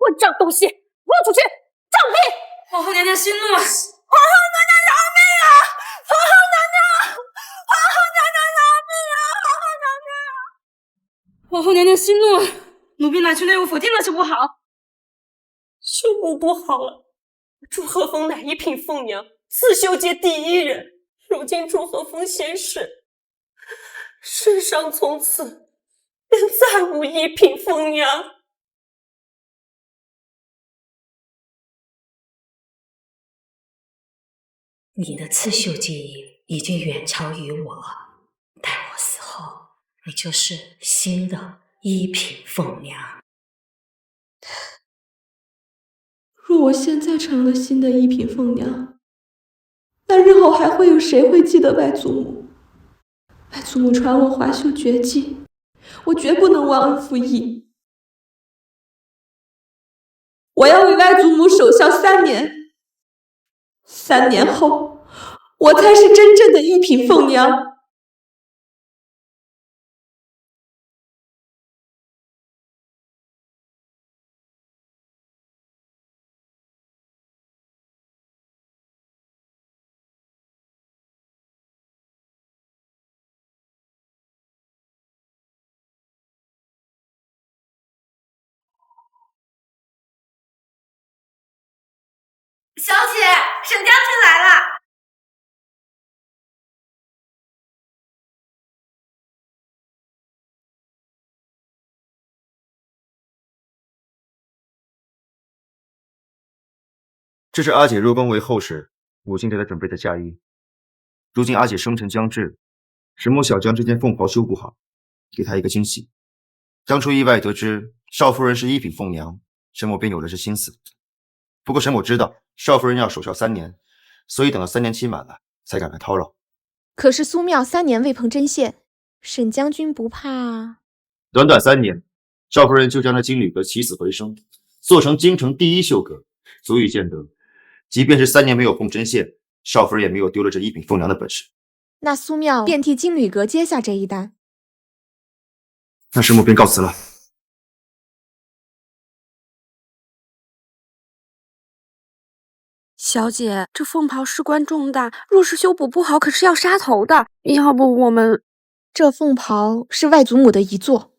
混账东西，给我出去！放屁！皇后娘娘息怒了！皇后娘娘饶命啊！皇后娘娘！皇后娘娘饶命啊！皇后娘娘息怒了，奴婢乃去内务府定了修补好。修补好了。祝和风乃一品凤娘，刺绣界第一人。如今祝和风仙逝，世上从此便再无一品凤娘。你的刺绣技艺已经远超于我，待我死后，你就是新的一品凤娘。若我现在成了新的一品凤娘，那日后还会有谁会记得外祖母？外祖母传我华绣绝技，我绝不能忘恩负义。我要为外祖母守孝3年，3年后，我才是真正的一品凤娘。小姐，沈将军来了。这是阿姐入宫为后时，母亲给她准备的嫁衣。如今阿姐生辰将至，沈某想将这件凤袍修补好，给她一个惊喜。当初意外得知少夫人是一品凤娘，沈某便有了这心思。不过沈某知道少夫人要守孝3年，所以等到3年期满了，才敢来叨扰。可是苏庙3年未碰针线，沈将军不怕？短短3年，少夫人就将那金缕阁起死回生，做成京城第一绣阁，足以见得，即便是3年没有碰针线，少夫人也没有丢了这一品凤娘的本事。那苏庙便替金缕阁接下这一单。那沈某便告辞了。小姐，这凤袍事关重大，若是修补不好，可是要杀头的。要不我们……这凤袍是外祖母的遗作，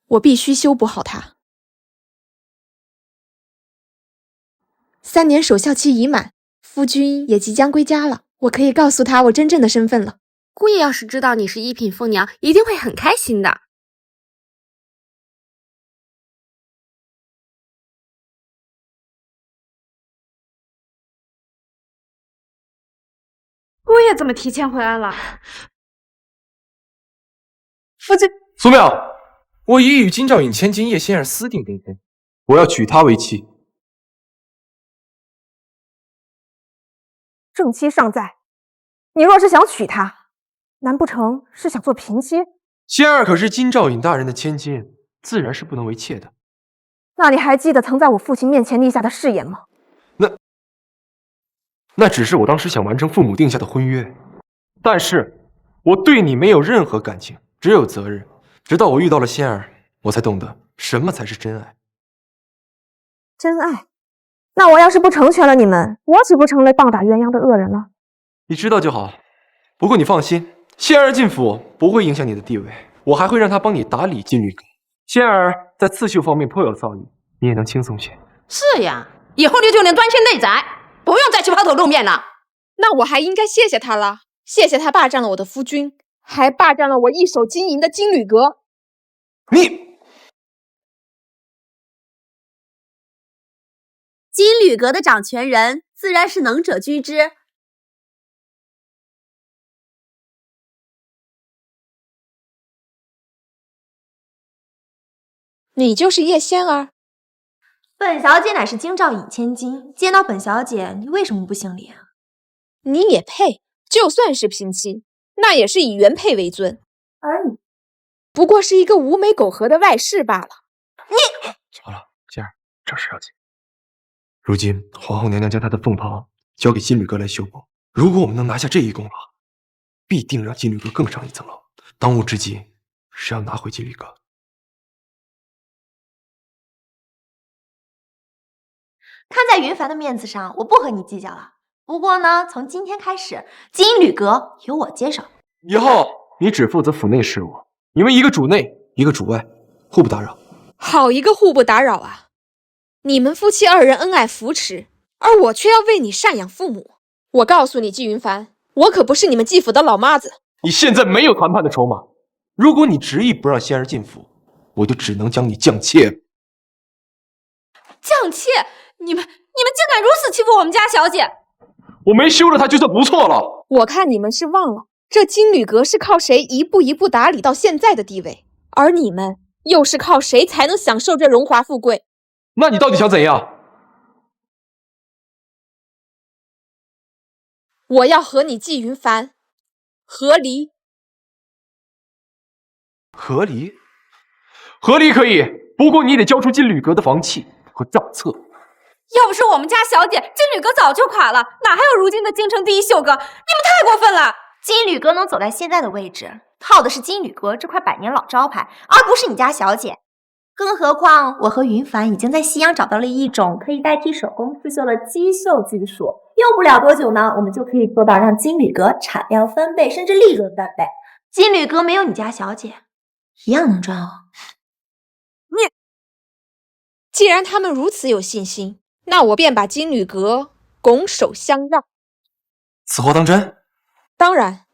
我必须修补好它。3年守孝期已满，夫君也即将归家了，我可以告诉他我真正的身份了。姑爷要是知道你是一品凤娘，一定会很开心的。姑爷怎么提前回来了？夫君，苏淼，我已与金兆尹千金叶仙儿私定终身，我要娶她为妻。正妻尚在，你若是想娶她，难不成是想做嫔妻？仙儿可是金兆尹大人的千金，自然是不能为妾的。那你还记得曾在我父亲面前立下的誓言吗？那只是我当时想完成父母定下的婚约，但是我对你没有任何感情，只有责任。直到我遇到了仙儿，我才懂得什么才是真爱。真爱？那我要是不成全了你们，我岂不成了棒打鸳鸯的恶人了？你知道就好。不过你放心，仙儿进府不会影响你的地位，我还会让她帮你打理金缕阁。仙儿在刺绣方面颇有造诣，你也能轻松些。是呀，以后你就能端起内宅，不用再去抛头露面了。那我还应该谢谢他了，谢谢他霸占了我的夫君，还霸占了我一手经营的金缕阁。你金缕阁的掌权人自然是能者居之。你就是叶仙儿？本小姐乃是京兆尹千金，见到本小姐，你为什么不行礼啊？你也配？就算是嫔妻，那也是以原配为尊，而你不过是一个无媒苟合的外室罢了。你好了，仙儿，这事要紧。如今皇后娘娘将她的凤袍交给金缕阁来修补，如果我们能拿下这一功劳，必定让金缕阁更上一层楼。当务之急是要拿回金缕阁。看在云凡的面子上，我不和你计较了。不过呢，从今天开始，金旅阁由我接手。以后你只负责府内事务，你们一个主内，一个主外，互不打扰。好一个互不打扰啊！你们夫妻二人恩爱扶持，而我却要为你赡养父母。我告诉你，季云凡，我可不是你们季府的老妈子。你现在没有谈判的筹码，如果你执意不让仙儿进府，我就只能将你降妾。降妾？你们竟敢如此欺负我们家小姐！我没休了她就算不错了。我看你们是忘了，这金旅阁是靠谁一步一步打理到现在的地位，而你们又是靠谁才能享受这荣华富贵？那你到底想怎样？我要和你季云凡和离。和离？和离可以，不过你得交出金旅阁的房契和账册。要不是我们家小姐，金旅阁早就垮了，哪还有如今的京城第一秀阁？你们太过分了！金旅阁能走在现在的位置，靠的是金旅阁这块百年老招牌，而不是你家小姐。更何况，我和云凡已经在西洋找到了一种可以代替手工刺绣的机绣技术，用不了多久呢，我们就可以做到让金旅阁产量翻倍，甚至利润翻倍。金旅阁没有你家小姐，一样能赚哦。既然他们如此有信心，那我便把金旅阁拱手相让。此话当真？当然。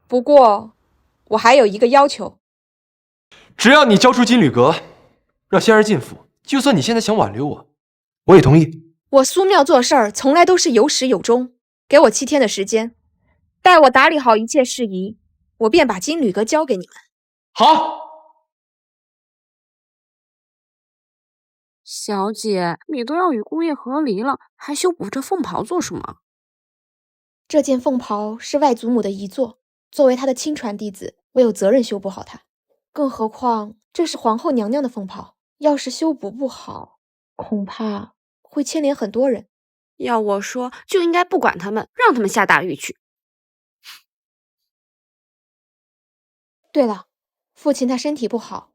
不过，我还有一个要求。只要你交出金旅阁，让仙儿进府，就算你现在想挽留我，我也同意。我苏妙做事儿从来都是有始有终，给我7天的时间，待我打理好一切事宜，我便把金旅阁交给你们。好。小姐，你都要与姑爷和离了，还修补这凤袍做什么？这件凤袍是外祖母的遗作，作为她的亲传弟子，我有责任修补好它。更何况这是皇后娘娘的凤袍，要是修补不好，恐怕会牵连很多人。要我说，就应该不管他们，让他们下大狱去。对了，父亲他身体不好，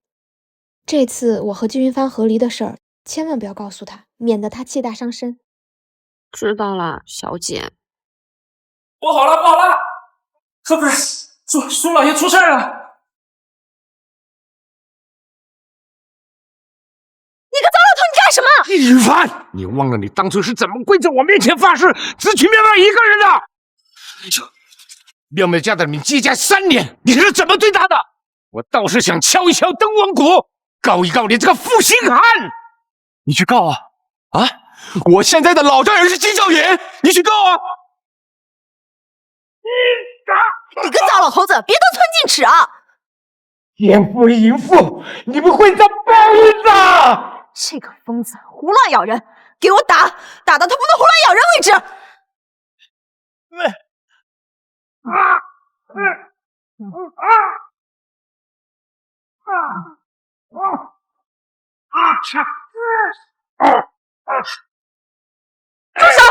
这次我和季云帆和离的事儿，千万不要告诉他，免得他气大伤身。知道了，小姐。不好了，不好了！可不是，苏老爷出事了！你个糟老头，你干什么？季云帆，你忘了你当初是怎么跪在我面前发誓，只娶妙妙一个人的？妙妙嫁到你季家3年，你是怎么对她的？我倒是想敲一敲灯王骨，告一告你这个负心汉！你去告啊！啊！我现在的老丈人是金少爷，你去告啊！你个糟老头子，别得寸进尺啊！奸夫淫妇，你们会遭报应的！这个疯子胡乱咬人，给我打，打到他不能胡乱咬人为止！住手！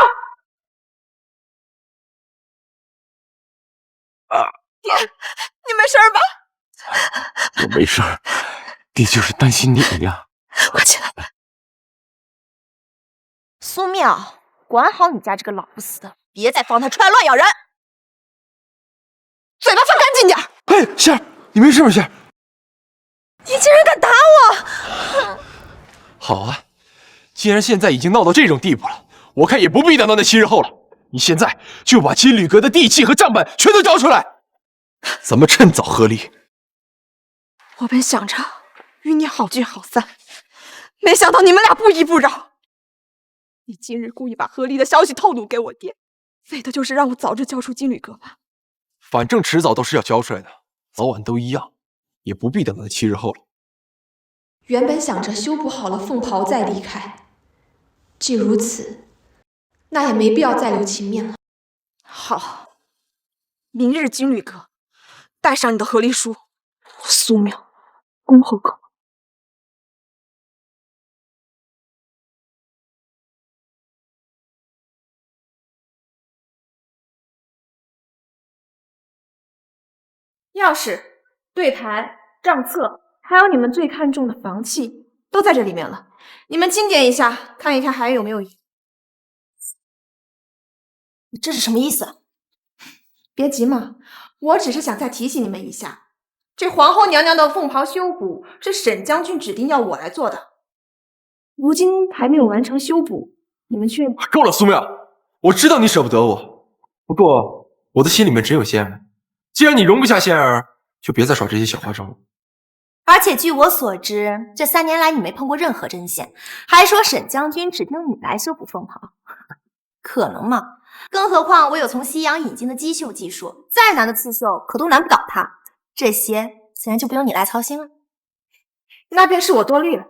爹，你没事吧？我没事，爹就是担心你呀。我起来了。苏妙，管好你家这个老不死的，别再放他出来乱咬人。嘴巴放干净点。嘿，仙儿，你没事吧？仙儿，你竟然敢打我！好啊，既然现在已经闹到这种地步了，我看也不必等到那7日后了。你现在就把金旅阁的地契和账本全都交出来，咱们趁早和离。我本想着与你好聚好散，没想到你们俩不依不饶。你今日故意把和离的消息透露给我爹，为的就是让我早日交出金旅阁吧？反正迟早都是要交出来的，早晚都一样，也不必等到那7日后了。原本想着修补好了凤袍再离开，既如此，那也没必要再留情面了。好，明日金旅阁带上你的和离书，我苏妙恭候客。钥匙、对牌、账册，还有你们最看重的房契，都在这里面了。你们清点一下，看一看还有没有疑。这是什么意思？别急嘛，我只是想再提醒你们一下，这皇后娘娘的凤袍修补是沈将军指定要我来做的，如今还没有完成修补，你们却……够了，苏妙，我知道你舍不得我，不过我的心里面只有仙儿。既然你容不下仙儿，就别再耍这些小花招了。而且据我所知，这3年来你没碰过任何针线，还说沈将军指定你来修补凤袍，可能吗？更何况我有从西洋引进的机绣技术，再难的刺绣可都难不倒他。这些自然就不用你来操心了。那便是我多虑了。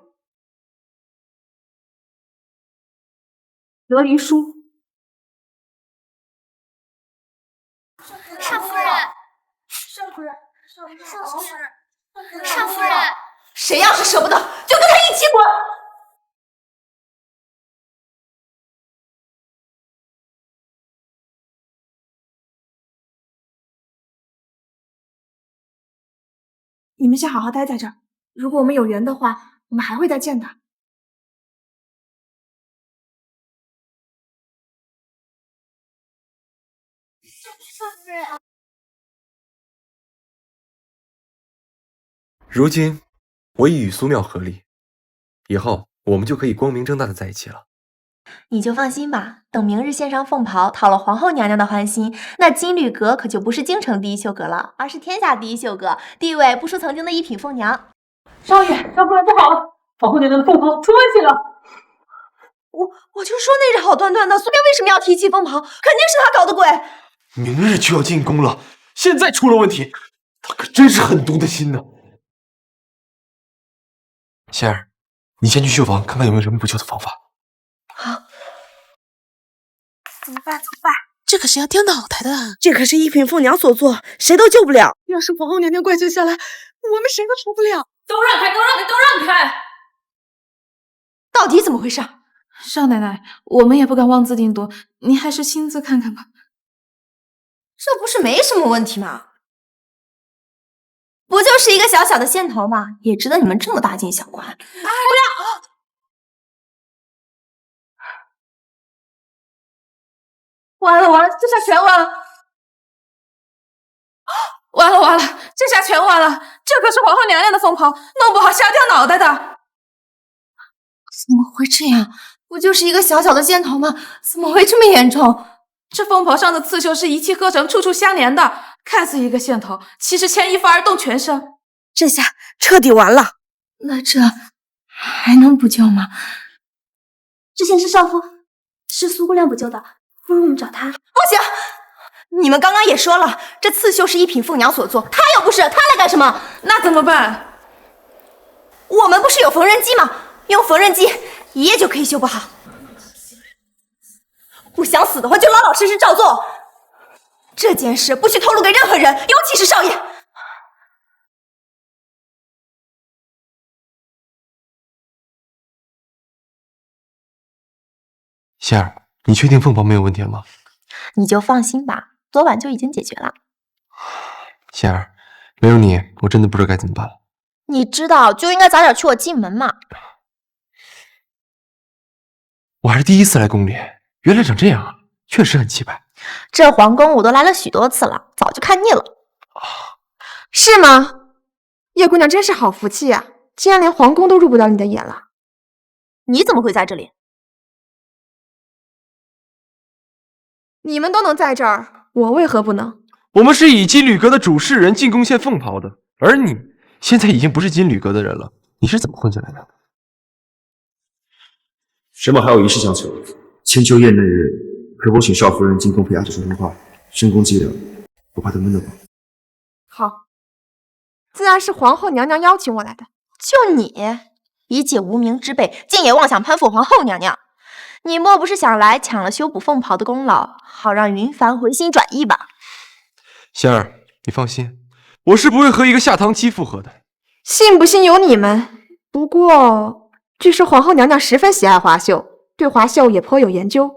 隔离书。少夫人，少夫人，少夫人，谁要是舍不得，就跟他一起滚！你们先好好待在这儿，如果我们有缘的话，我们还会再见的。少夫人，如今我已与苏妙和离，以后我们就可以光明正大的在一起了。你就放心吧，等明日献上凤袍，讨了皇后娘娘的欢心，那金缕阁可就不是京城第一秀阁了，而是天下第一秀阁，地位不输曾经的一品凤娘。少爷，少夫人不好了，皇后娘娘的凤袍出问题了。我就说那是好端端的，苏妙为什么要提起凤袍？肯定是他搞的鬼。明日就要进宫了，现在出了问题，他可真是狠毒的心呢。仙儿，你先去绣房看看有没有什么补救的方法。好。怎么办？这可是要掉脑袋的，这可是一品凤娘所做，谁都救不了。要是皇后娘娘怪罪下来，我们谁都出不了。都让开，都让开！到底怎么回事？少奶奶，我们也不敢妄自定夺，您还是亲自看看吧。这不是没什么问题吗？不就是一个小小的线头吗？也值得你们这么大惊小怪。不要！完了，这下全完了！完了，这下全完了！这可是皇后娘娘的凤袍，弄不好瞎掉脑袋的。怎么会这样？不就是一个小小的线头吗？怎么会这么严重？这凤袍上的刺绣是一气呵成、处处相连的，看似一个线头，其实牵一发而动全身。这下彻底完了。那这还能补救吗？之前是少夫，是苏姑娘补救的，不如我们找她。不行！你们刚刚也说了，这刺绣是一品凤娘所做，她又不是，她来干什么？那怎么办？我们不是有缝纫机吗？用缝纫机一夜就可以修不好。不想死的话，就老老实实照做。这件事不许透露给任何人，尤其是少爷。仙儿，你确定凤袍没有问题了吗？你就放心吧，昨晚就已经解决了。仙儿，没有你，我真的不知道该怎么办了。你知道就应该早点娶我进门嘛。我还是第一次来宫里，原来长这样啊，确实很气派。这皇宫我都来了许多次了，早就看腻了。是吗？叶姑娘真是好福气呀，竟然连皇宫都入不了你的眼了。你怎么会在这里？你们都能在这儿，我为何不能？我们是以金缕阁的主事人进宫献凤袍的，而你现在已经不是金缕阁的人了，你是怎么混进来的？沈某还有一事相求，千秋宴那日，可否请少夫人进宫陪阿姐说通话？深宫寂寥，我怕她闷得慌。好，自然是皇后娘娘邀请我来的。就你，一介无名之辈，竟也妄想攀附皇后娘娘，你莫不是想来抢了修补凤袍的功劳，好让云帆回心转意吧？仙儿，你放心，我是不会和一个下堂妻附和的。信不信由你们。不过，据说皇后娘娘十分喜爱华绣，对华绣也颇有研究。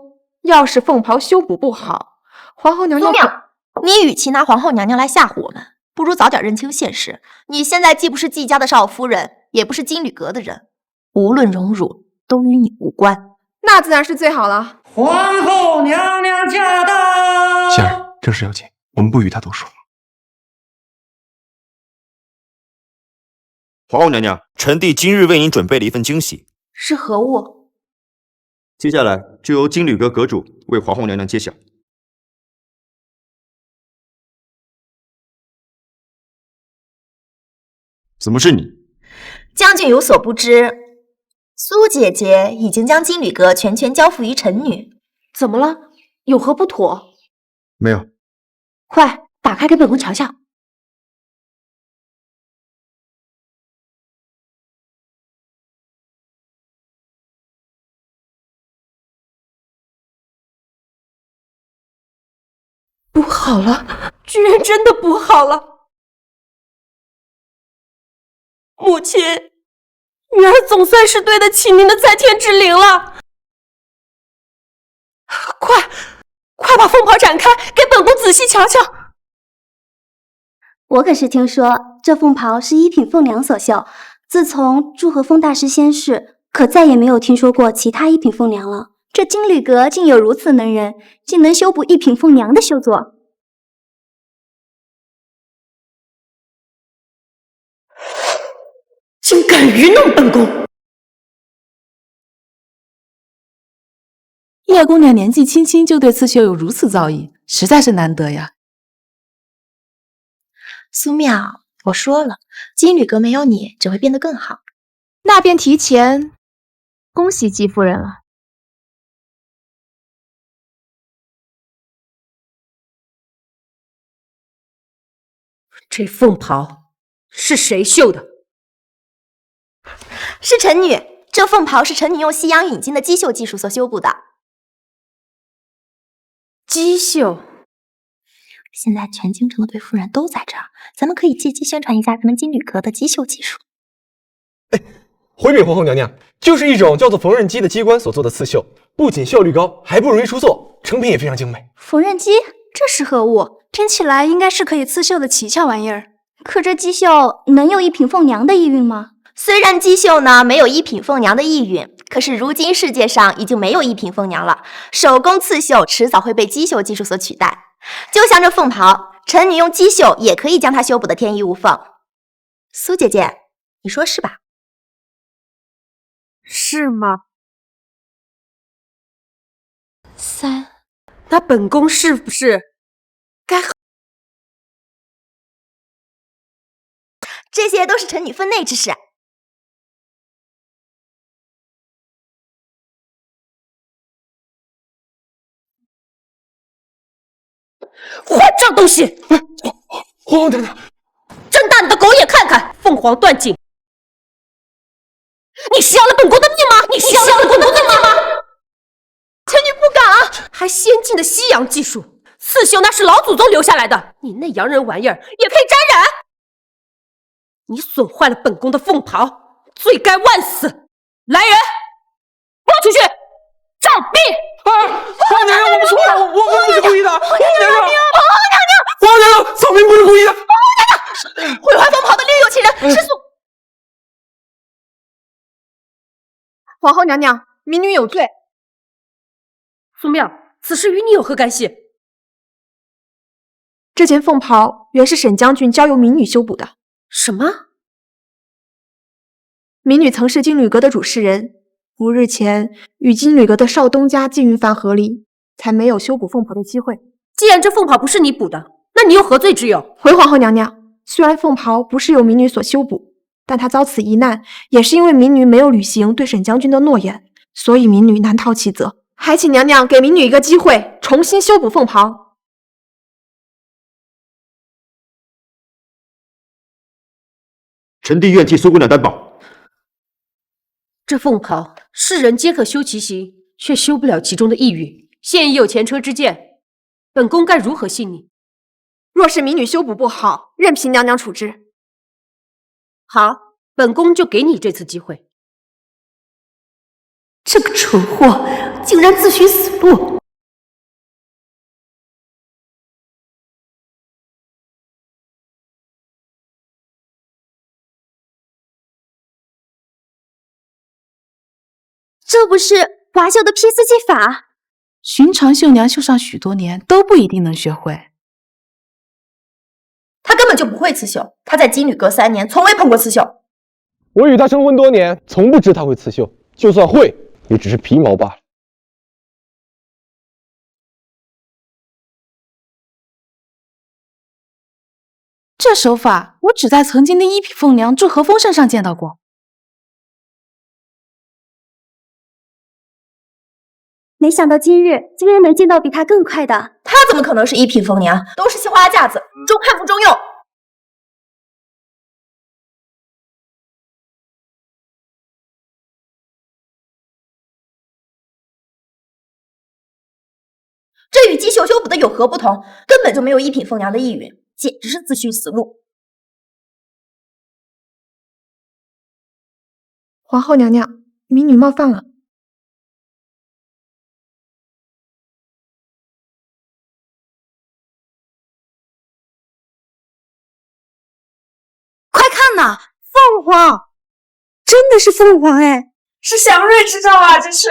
要是凤袍修补不好，皇后娘娘……苏妙，你与其拿皇后娘娘来吓唬我们，不如早点认清现实。你现在既不是季家的少夫人，也不是金缕阁的人，无论荣辱，都与你无关。那自然是最好了。皇后娘娘驾到！仙儿，正事要紧，我们不与他多说。皇后娘娘，臣弟今日为您准备了一份惊喜，是何物？接下来就由金缕阁阁主为皇后娘娘揭晓。怎么是你？将军有所不知，苏姐姐已经将金缕阁全权交付于臣女。怎么了？有何不妥？没有。快打开给本宫瞧瞧。不好了，居然真的不好了！母亲，女儿总算是对得起您的在天之灵了。快把凤袍展开，给本宫仔细瞧瞧。我可是听说这凤袍是一品凤娘所绣，自从祝和风大师仙逝，可再也没有听说过其他一品凤娘了。这金缕阁竟有如此能人，竟能修补一品凤娘的绣作。竟敢愚弄本宫！叶姑娘年纪轻轻就对刺绣有如此造诣，实在是难得呀。苏淼，我说了，金缕阁没有你只会变得更好。那便提前恭喜姬夫人了。这凤袍是谁绣的？是臣女，这凤袍是臣女用西洋引进的机绣技术所修补的。机绣？现在全京城的对夫人都在这儿，咱们可以借机宣传一下咱们金缕阁的机绣技术。回禀皇后娘娘，就是一种叫做缝纫机的机关所做的刺绣，不仅效率高，还不容易出错，成品也非常精美。缝纫机？这是何物？听起来应该是可以刺绣的奇巧玩意儿。可这机绣能有一品凤娘的意蕴吗？虽然机绣呢没有一品凤娘的意蕴，可是如今世界上已经没有一品凤娘了，手工刺绣迟早会被机绣技术所取代。就像这凤袍，臣女用机绣也可以将它修补得天衣无缝。苏姐姐，你说是吧？是吗？3，那本宫是不是该？这些都是臣女分内之事。混账东西！皇后娘娘，睁大你的狗眼看看，凤凰断锦！你是要了本宫的命吗？你是要了本宫的命吗？臣女不敢啊！还先进的西洋技术，刺绣那是老祖宗留下来的，你那洋人玩意儿也配沾染？你损坏了本宫的凤袍，罪该万死！来人，拨出去，杖毙！皇后娘娘，我们错了，我们不是故意的。皇后娘娘，皇后娘娘，草民不是故意的。皇后娘娘，毁坏凤袍的另有其人，是苏。皇后娘娘，民女有罪。苏妙，此事与你有何干系？这件凤袍原是沈将军交由民女修补的。什么？民女曾是金缕阁的主事人，5日前与金缕阁的少东家季云凡和离，才没有修补凤袍的机会。既然这凤袍不是你补的，那你有何罪之有？回皇后娘娘，虽然凤袍不是由民女所修补，但她遭此一难，也是因为民女没有履行对沈将军的诺言，所以民女难逃其责。还请娘娘给民女一个机会，重新修补凤袍。臣弟愿替苏姑娘担保。这凤袍世人皆可修其形，却修不了其中的意蕴。现已有前车之鉴，本宫该如何信你？若是民女修补不好，任凭娘娘处置。好，本宫就给你这次机会。这个蠢货竟然自寻死路！这不是华秀的披丝技法？寻常绣娘绣上许多年都不一定能学会。她根本就不会刺绣，她在金缕阁3年从未碰过刺绣。我与她生婚多年，从不知她会刺绣，就算会，也只是皮毛罢了。这手法我只在曾经的一品凤娘祝和风身上见到过。没想到今日竟然能见到比她更快的。她怎么可能是一品凤娘？都是绣花架子，中看不中用。这与姬绣修补的有何不同？根本就没有一品凤娘的意蕴，简直是自寻死路。皇后娘娘，民女冒犯了。快看呐，凤凰，真的是凤凰哎，是祥瑞之兆啊，这是。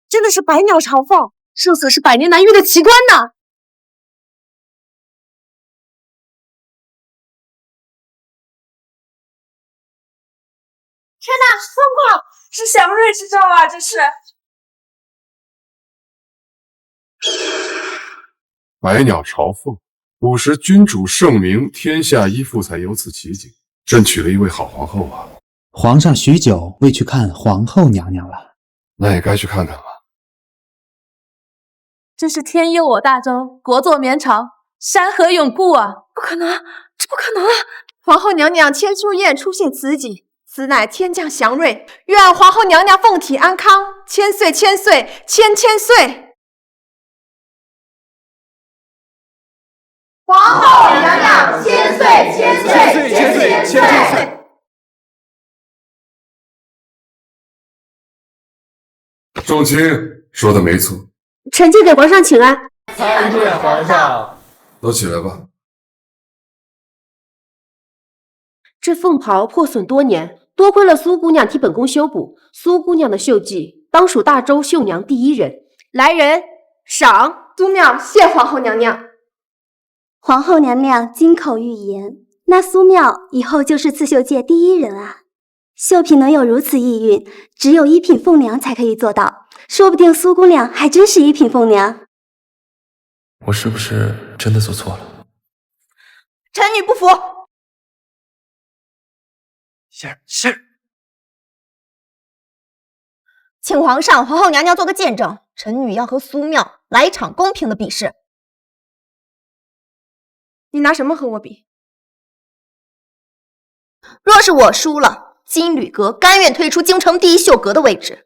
真的是百鸟朝凤，这可是百年难遇的奇观呢！天哪，凤凰是祥瑞之兆啊！这是百鸟朝凤，古时君主盛名，天下依附才有此奇景。朕娶了一位好皇后啊！皇上许久未去看皇后娘娘了，那也该去看看了。真是天佑我大周，国祚绵长，山河永固啊！不可能，这不可能啊！皇后娘娘千秋宴出现此景，此乃天降祥瑞，愿皇后娘娘凤体安康，千岁千岁千千岁！皇后娘娘千岁千岁千岁千岁！众卿说的没错。臣妾给皇上请安。参见皇上。都起来吧。这凤袍破损多年，多亏了苏姑娘替本宫修补。苏姑娘的绣技当属大周绣娘第1人。来人，赏！苏妙谢皇后娘娘。皇后娘娘金口玉言，那苏妙以后就是刺绣界第1人啊！绣品能有如此意蕴，只有一品凤娘才可以做到。说不定苏姑娘还真是一品凤娘。我是不是真的做错了？臣女不服。是。请皇上、皇后娘娘做个见证，臣女要和苏妙来一场公平的比试。你拿什么和我比？若是我输了，金缕阁甘愿退出京城第1绣阁的位置。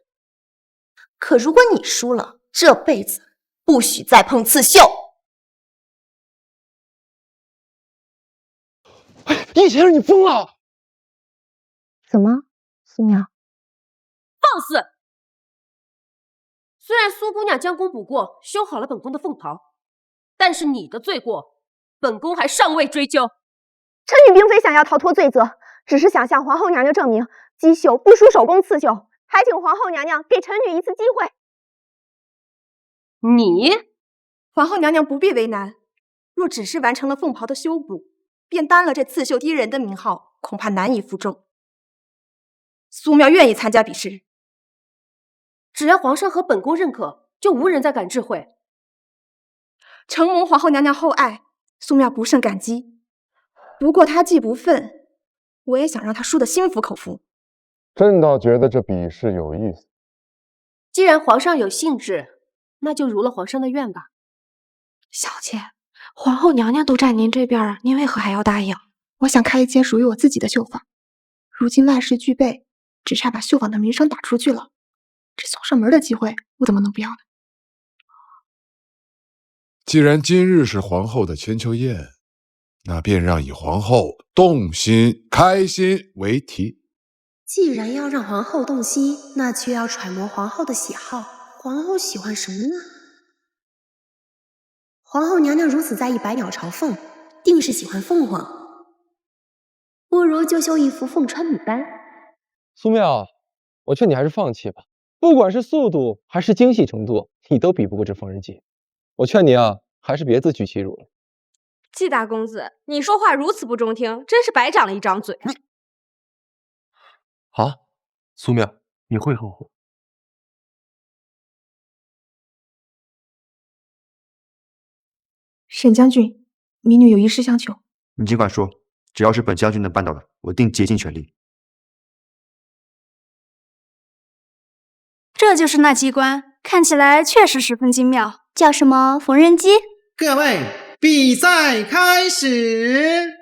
可如果你输了，这辈子不许再碰刺绣。叶先生，你疯了！怎么，苏妙？放肆！虽然苏姑娘将功补过，修好了本宫的凤袍，但是你的罪过，本宫还尚未追究。臣女并非想要逃脱罪责，只是想向皇后娘娘证明，姬绣不输手工刺绣。还请皇后娘娘给臣女一次机会。你，皇后娘娘不必为难，若只是完成了凤袍的修补，便担了这刺绣第1人的名号，恐怕难以负重。苏妙愿意参加比试，只要皇上和本宫认可，就无人再敢智慧。承蒙皇后娘娘厚爱，苏妙不胜感激。不过她既不忿，我也想让她输得心服口服。朕倒觉得这比试有意思。既然皇上有兴致，那就如了皇上的愿吧。小姐，皇后娘娘都站您这边，您为何还要答应？我想开一间属于我自己的绣坊，如今万事俱备，只差把绣坊的名声打出去了。这送上门的机会，我怎么能不要呢？既然今日是皇后的千秋宴，那便让以皇后动心、开心为题。既然要让皇后动心，那就要揣摩皇后的喜好。皇后喜欢什么呢？皇后娘娘如此在意百鸟朝凤，定是喜欢凤凰。如就绣一幅凤穿牡丹。苏妙，我劝你还是放弃吧。不管是速度还是精细程度，你都比不过这缝纫机。我劝你啊，还是别自取其辱了。季大公子，你说话如此不中听，真是白长了一张嘴。好，苏妙，你会后悔。沈将军，民女有一事相求。你尽管说，只要是本将军能办到的，我定竭尽全力。这就是那机关，看起来确实十分精妙，叫什么缝纫机？各位，比赛开始！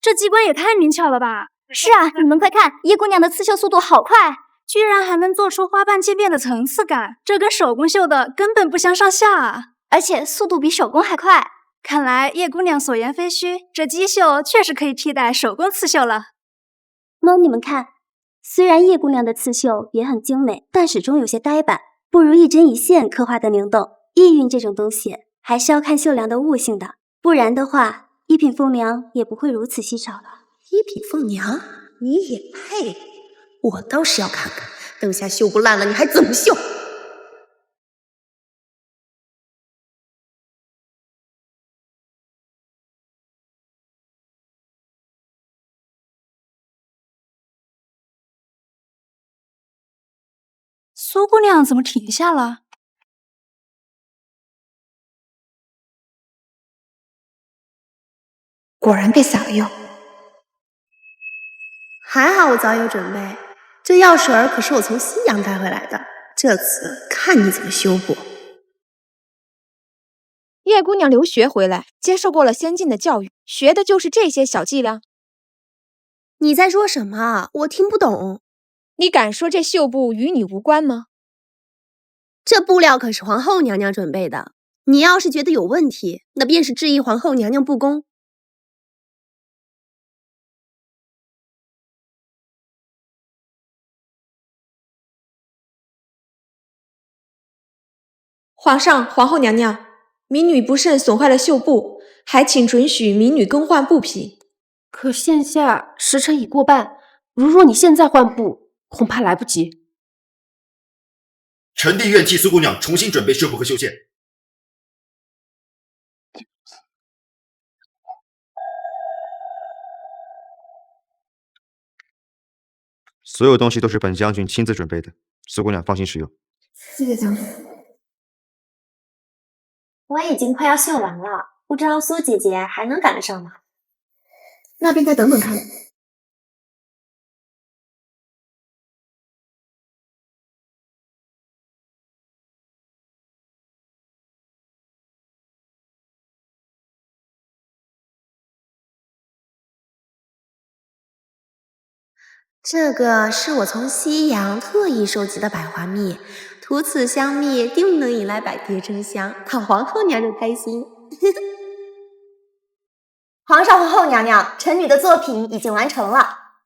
这机关也太灵巧了吧！是啊，你们快看，叶姑娘的刺绣速度好快，居然还能做出花瓣渐变的层次感，这跟手工绣的根本不相上下啊！而且速度比手工还快。看来叶姑娘所言非虚，这机绣确实可以替代手工刺绣了。你们看，虽然叶姑娘的刺绣也很精美，但始终有些呆板，不如一针一线刻画的灵动。意蕴这种东西，还是要看绣娘的悟性的，不然的话，一品凤娘也不会如此稀少的。一品凤娘，你也配？我倒是要看看，等下绣不烂了，你还怎么绣？苏姑娘怎么停下了？果然被撒了药。还好我早有准备，这药水可是我从西洋带回来的，这次看你怎么修补。叶姑娘留学回来，接受过了先进的教育，学的就是这些小伎俩。你在说什么？我听不懂。你敢说这绣布与你无关吗？这布料可是皇后娘娘准备的，你要是觉得有问题，那便是质疑皇后娘娘不公。皇上、皇后娘娘，民女不慎损坏了绣布，还请准许民女更换布匹。可现下时辰已过半，如若你现在换布，恐怕来不及。臣弟愿替苏姑娘重新准备绣布和绣线。所有东西都是本将军亲自准备的，苏姑娘放心使用。谢谢将军。我已经快要绣完了，不知道苏姐姐还能赶得上吗？那便再等等看。这个是我从西洋特意收集的百花蜜，涂此香蜜定能引来百蝶争香，讨皇后娘娘开心。皇上、皇后娘娘，臣女的作品已经完成了。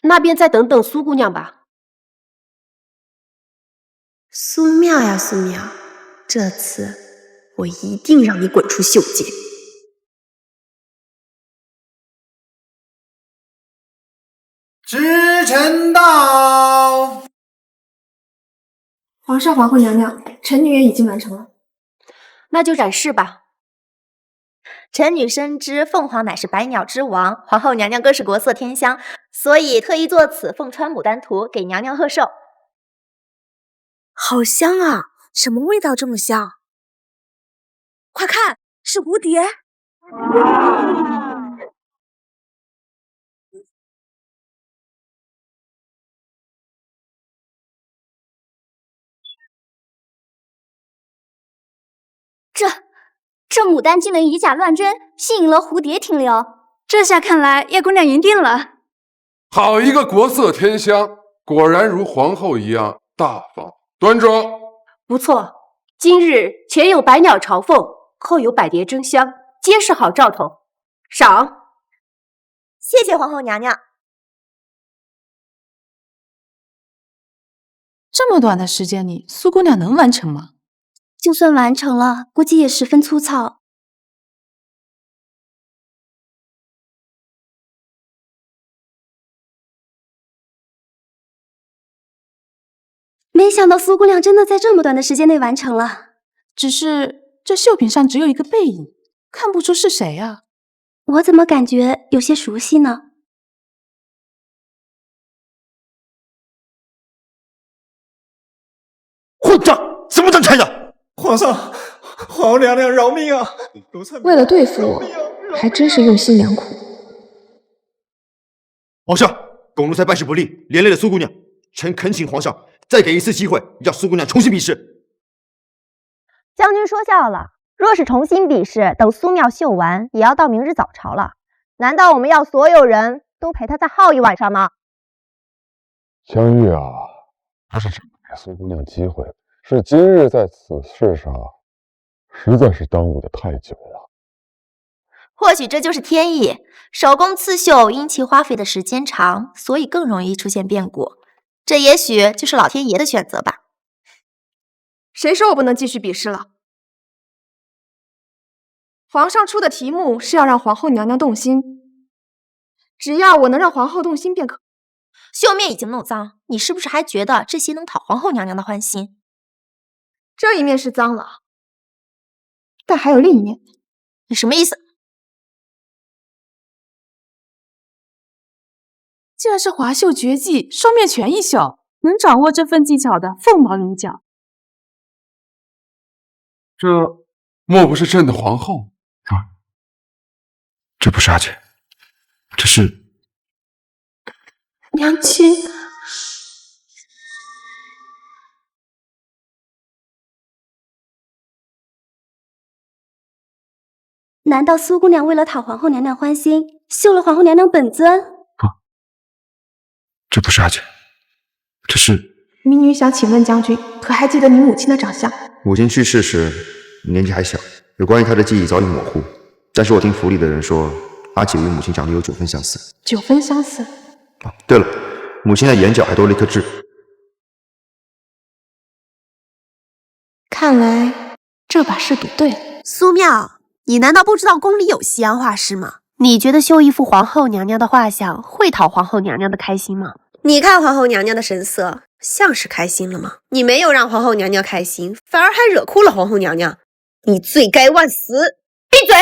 那便再等等苏姑娘吧。苏妙呀，苏妙，这次我一定让你滚出绣界。时辰到。皇上、皇后娘娘，臣女也已经完成了。那就展示吧。臣女深知凤凰乃是百鸟之王，皇后娘娘更是国色天香，所以特意作此《凤穿牡丹图》给娘娘贺寿。好香啊！什么味道这么香？快看，是蝴蝶！这牡丹竟能以假乱真，吸引了蝴蝶停留。这下看来叶姑娘赢定了。好一个国色天香，果然如皇后一样大方端庄。不错，今日前有百鸟朝凤，后有百蝶争香，皆是好兆头。赏。谢谢皇后娘娘。这么短的时间里，苏姑娘能完成吗？就算完成了，估计也十分粗糙。没想到苏姑娘真的在这么短的时间内完成了。只是这绣品上只有一个背影，看不出是谁啊。我怎么感觉有些熟悉呢？混账！什么当差的？皇上，皇后娘娘饶命啊！为了对付我，还真是用心良苦。皇上，公奴才办事不力，连累了苏姑娘。臣恳请皇上再给一次机会，让苏姑娘重新比试。将军说笑了，若是重新比试，等苏妙绣完，也要到明日早朝了。难道我们要所有人都陪她再耗一晚上吗？香玉啊，不是这么给苏姑娘机会，是今日在此事上实在是耽误的太久了。或许这就是天意，手工刺绣因其花费的时间长，所以更容易出现变故。这也许就是老天爷的选择吧。谁说我不能继续比试了？皇上出的题目是要让皇后娘娘动心，只要我能让皇后动心便可。绣面已经弄脏，你是不是还觉得这些能讨皇后娘娘的欢心？这一面是脏了，但还有另一面。你什么意思？竟然是华绣绝技双面全一绣，能掌握这份技巧的凤毛麟角。这莫不是朕的皇后？这不是阿姐，这是娘亲。难道苏姑娘为了讨皇后娘娘欢心，绣了皇后娘娘本尊？这不是阿姐，这是……民女想请问将军，可还记得你母亲的长相？母亲去世时年纪还小，有关于她的记忆早已模糊。但是我听府里的人说，阿姐与母亲长得有9分相似。9分相似。对了，母亲的眼角还多了一颗痣。看来这把是赌对了。苏妙，你难道不知道宫里有西洋画师吗？你觉得绣一幅皇后娘娘的画像会讨皇后娘娘的开心吗？你看皇后娘娘的神色，像是开心了吗？你没有让皇后娘娘开心，反而还惹哭了皇后娘娘，你罪该万死！闭嘴！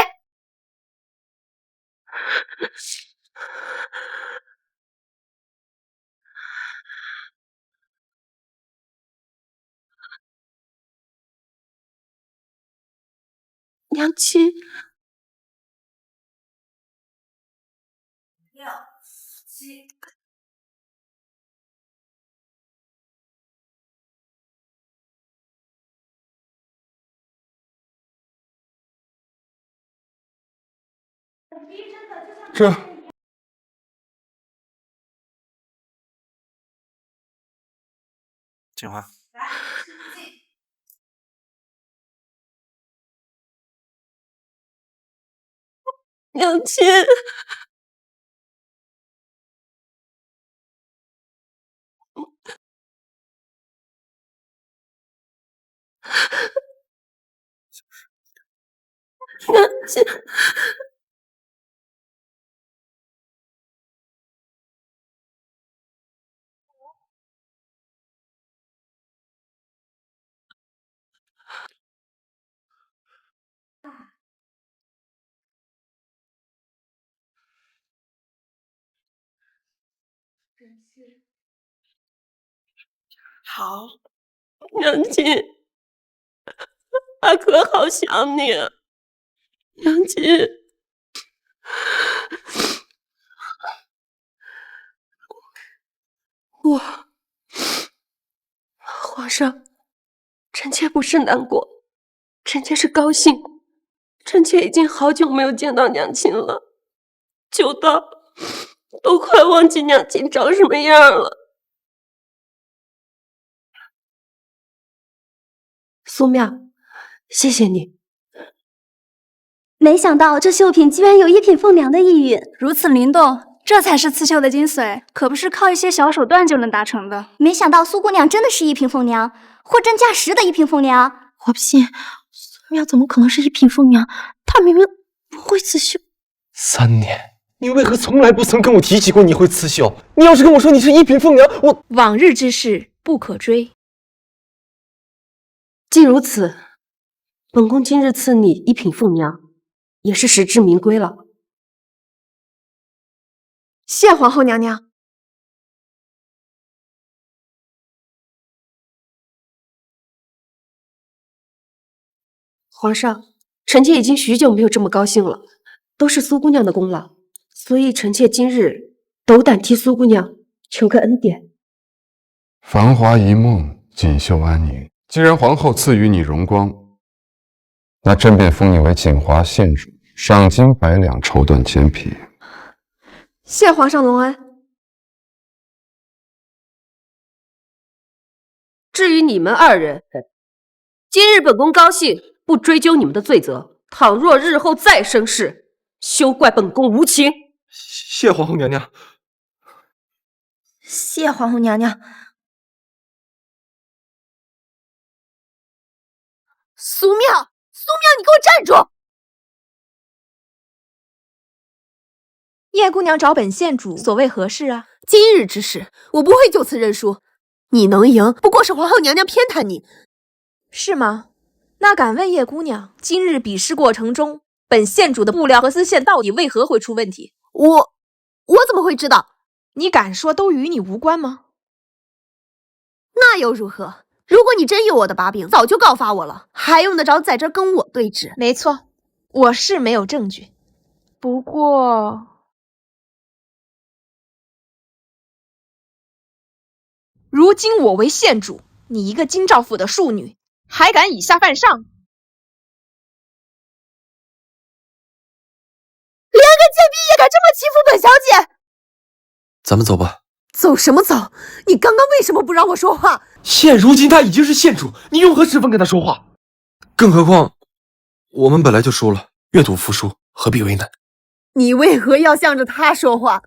娘亲。6、7。这锦华，娘亲。娘亲。好，娘亲，阿哥好想你啊，娘亲。皇上，臣妾不是难过，臣妾是高兴。臣妾已经好久没有见到娘亲了，久到都快忘记娘亲长什么样了。苏妙，谢谢你。没想到这绣品居然有一品凤娘的意蕴，如此灵动，这才是刺绣的精髓，可不是靠一些小手段就能达成的。没想到苏姑娘真的是一品凤娘，货真价实的一品凤娘。我不信，苏妙怎么可能是一品凤娘？她明明不会刺绣。3年，你为何从来不曾跟我提起过你会刺绣？你要是跟我说你是一品凤娘，我……往日之事不可追。既如此，本宫今日赐你一品凤娘，也是实至名归了。谢皇后娘娘。皇上，臣妾已经许久没有这么高兴了，都是苏姑娘的功劳，所以臣妾今日斗胆替苏姑娘求个恩典。繁华一梦，锦绣安宁。既然皇后赐予你荣光，那朕便封你为锦华县主，赏金100两，绸缎千匹。谢皇上隆恩。至于你们2人，今日本宫高兴，不追究你们的罪责。倘若日后再生事，休怪本宫无情。谢皇后娘娘。谢皇后娘娘。苏妙，苏妙，你给我站住！叶姑娘找本县主，所谓何事啊？今日之事，我不会就此认输。你能赢，不过是皇后娘娘偏袒你，是吗？那敢问叶姑娘，今日比试过程中，本县主的布料和丝线到底为何会出问题？我怎么会知道？你敢说都与你无关吗？那又如何？如果你真有我的把柄，早就告发我了，还用得着在这儿跟我对峙？没错，我是没有证据。不过，如今我为县主，你一个京兆府的庶女，还敢以下犯上？连个贱婢也敢这么欺负本小姐？咱们走吧。走什么走？你刚刚为什么不让我说话？现如今他已经是县主，你用何身份跟他说话？更何况，我们本来就输了，愿赌服输，何必为难？你为何要向着他说话？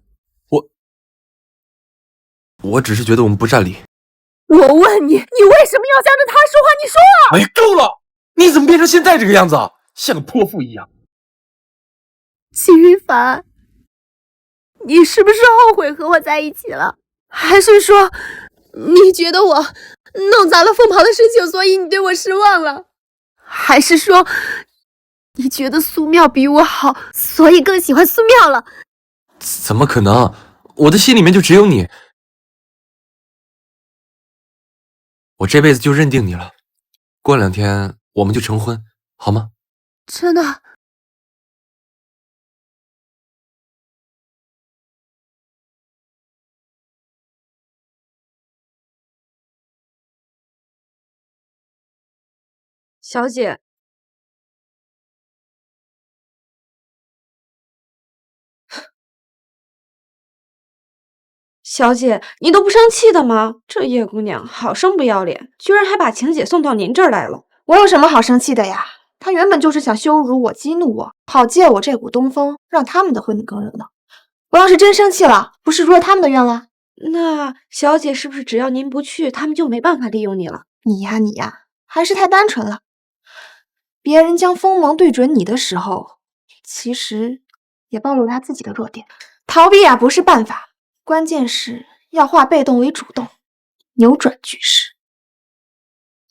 我只是觉得我们不占理。我问你，你为什么要向着他说话？你说啊！哎，够了！你怎么变成现在这个样子啊？像个泼妇一样。齐云凡，你是不是后悔和我在一起了？还是说，你觉得我弄砸了凤袍的事情，所以你对我失望了？还是说，你觉得苏妙比我好，所以更喜欢苏妙了？怎么可能？我的心里面就只有你。我这辈子就认定你了，过2天我们就成婚，好吗？真的？小姐，小姐，你都不生气的吗？这叶姑娘好生不要脸，居然还把晴姐送到您这儿来了。我有什么好生气的呀？她原本就是想羞辱我、激怒我，好借我这股东风，让他们的婚礼更热闹。我要是真生气了，不是如了他们的愿了？那小姐是不是只要您不去，他们就没办法利用你了？你呀，还是太单纯了。别人将锋芒对准你的时候，其实也暴露了他自己的弱点。逃避不是办法，关键是要化被动为主动，扭转局势。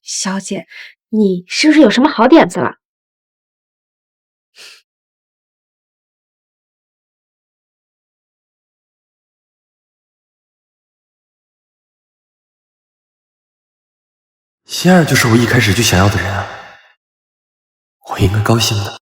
小姐，你是不是有什么好点子了？仙儿就是我一开始就想要的人啊，我应该高兴的。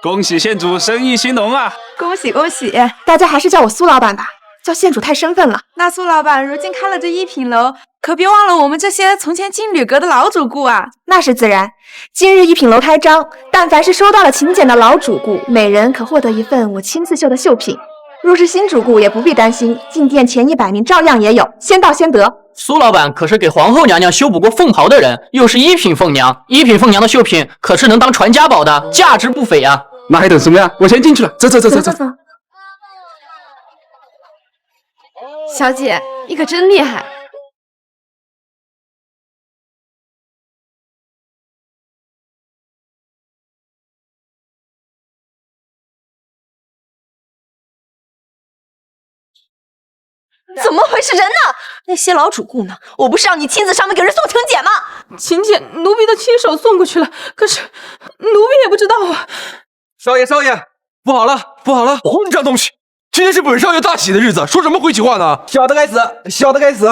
恭喜县主生意兴隆啊！恭喜恭喜！大家还是叫我苏老板吧，叫县主太生分了。那苏老板如今开了这1品楼，可别忘了我们这些从前金缕阁的老主顾啊！那是自然。今日1品楼开张，但凡是收到了请柬的老主顾，每人可获得1份我亲自绣的绣品。若是新主顾也不必担心，进店前100名照样也有，先到先得。苏老板可是给皇后娘娘修补过凤袍的人，又是1品凤娘，1品凤娘的绣品可是能当传家宝的，价值不菲啊！那还等什么呀？我先进去了，走。小姐，你可真厉害！怎么回事？人呢？那些老主顾呢？我不是让你亲自上门给人送请柬吗？请柬奴婢都亲手送过去了，可是奴婢也不知道啊。少爷，少爷，不好了，不好了！混账东西！今天是本少爷大喜的日子，说什么晦气话呢？小的该死，小的该死！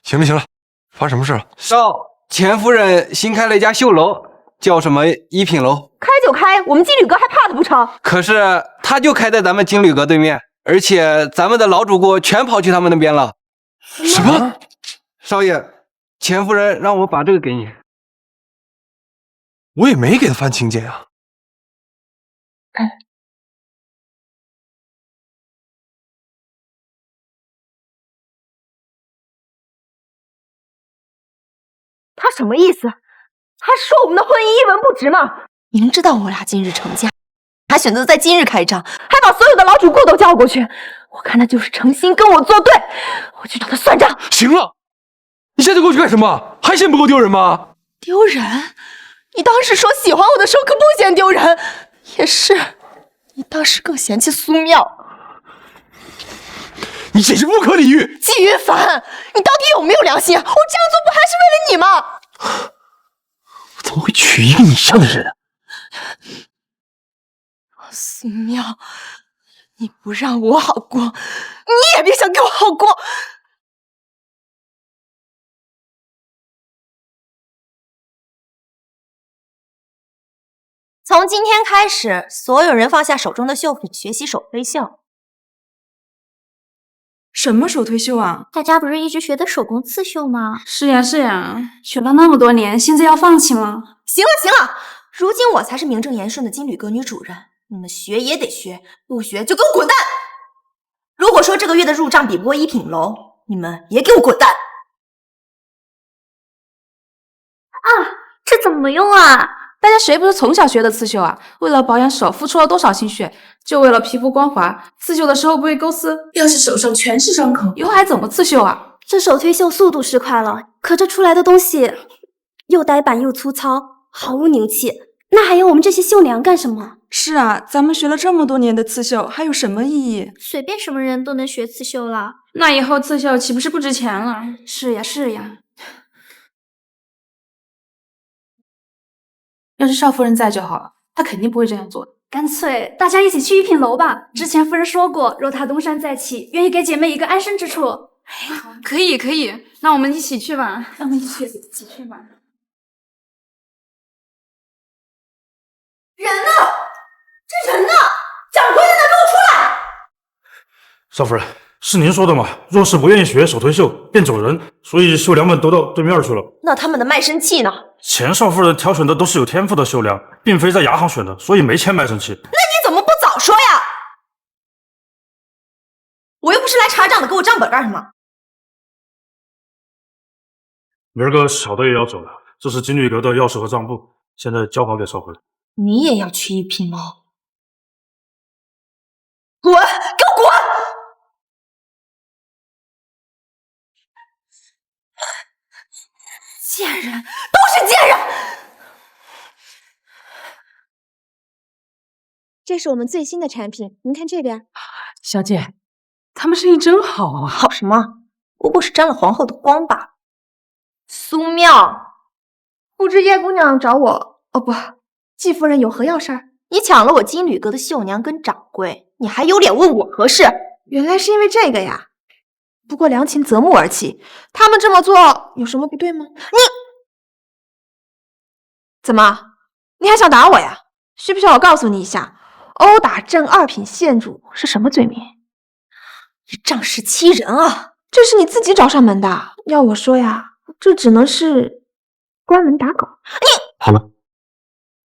行了行了，发生什么事了？钱夫人新开了一家绣楼，叫什么一品楼。开就开，我们金旅阁还怕他不成？可是他就开在咱们金旅阁对面，而且咱们的老主顾全跑去他们那边了。什么？少爷，钱夫人让我把这个给你。我也没给他翻请柬啊。他什么意思？他说我们的婚姻一文不值吗？明知道我俩今日成家，还选择在今日开张，还把所有的老主顾都叫过去，我看他就是诚心跟我作对，我去找他算账。行了，你现在过去干什么？还嫌不够丢人吗？丢人？你当时说喜欢我的时候可不嫌丢人，也是，你当时更嫌弃苏妙。你简直不可理喻！季云凡，你到底有没有良心啊？我这样做不还是为了你吗？我怎么会娶一个你这样的人啊？苏妙，你不让我好过，你也别想给我好过。从今天开始，所有人放下手中的绣品，学习手推绣。什么手推绣啊？大家不是一直学的手工刺绣吗？是呀是呀，学了那么多年，现在要放弃吗？行了行了，如今我才是名正言顺的金旅阁女主人，你们学也得学，不学就给我滚蛋！如果说这个月的入账比不过一品楼，你们也给我滚蛋！啊，这怎么用啊？大家谁不是从小学的刺绣啊？为了保养手，付出了多少心血？就为了皮肤光滑，刺绣的时候不会勾丝。要是手上全是伤口，以后还怎么刺绣啊？这手推绣速度是快了，可这出来的东西又呆板又粗糙，毫无灵气。那还要我们这些绣娘干什么？是啊，咱们学了这么多年的刺绣，还有什么意义？随便什么人都能学刺绣了，那以后刺绣岂不是不值钱了？是呀是呀。要是少夫人在就好了，她肯定不会这样做的。干脆大家一起去一品楼吧。之前夫人说过，若她东山再起，愿意给姐妹一个安身之处。可以可以，那我们一起去吧。让我们一起去吧。人呢？这人呢？掌柜的呢？给我出来！少夫人，是您说的吗？若是不愿意学手推绣，便走人，所以绣娘们都到对面去了。那他们的卖身契呢？钱少夫人挑选的都是有天赋的绣娘，并非在牙行选的，所以没签卖身契。那你怎么不早说呀？我又不是来查账的，给我账本干什么？明儿个小的也要走了，这是金旅阁的钥匙和账簿，现在交还给少夫人。你也要去一品楼？滚！给我滚！贱人，都是贱人！这是我们最新的产品，您看这边。小姐，他们生意真好啊！好什么？不过是沾了皇后的光罢了。苏妙，不知叶姑娘找我，哦不，季夫人有何要事？你抢了我金旅阁的绣娘跟掌柜，你还有脸问我何事？原来是因为这个呀。不过良禽择木而栖，他们这么做有什么不对吗？你怎么？你还想打我呀？需不需要我告诉你一下，殴打正二品县主是什么罪名？你仗势欺人啊！这是你自己找上门的。要我说呀，这只能是关门打狗。你好了，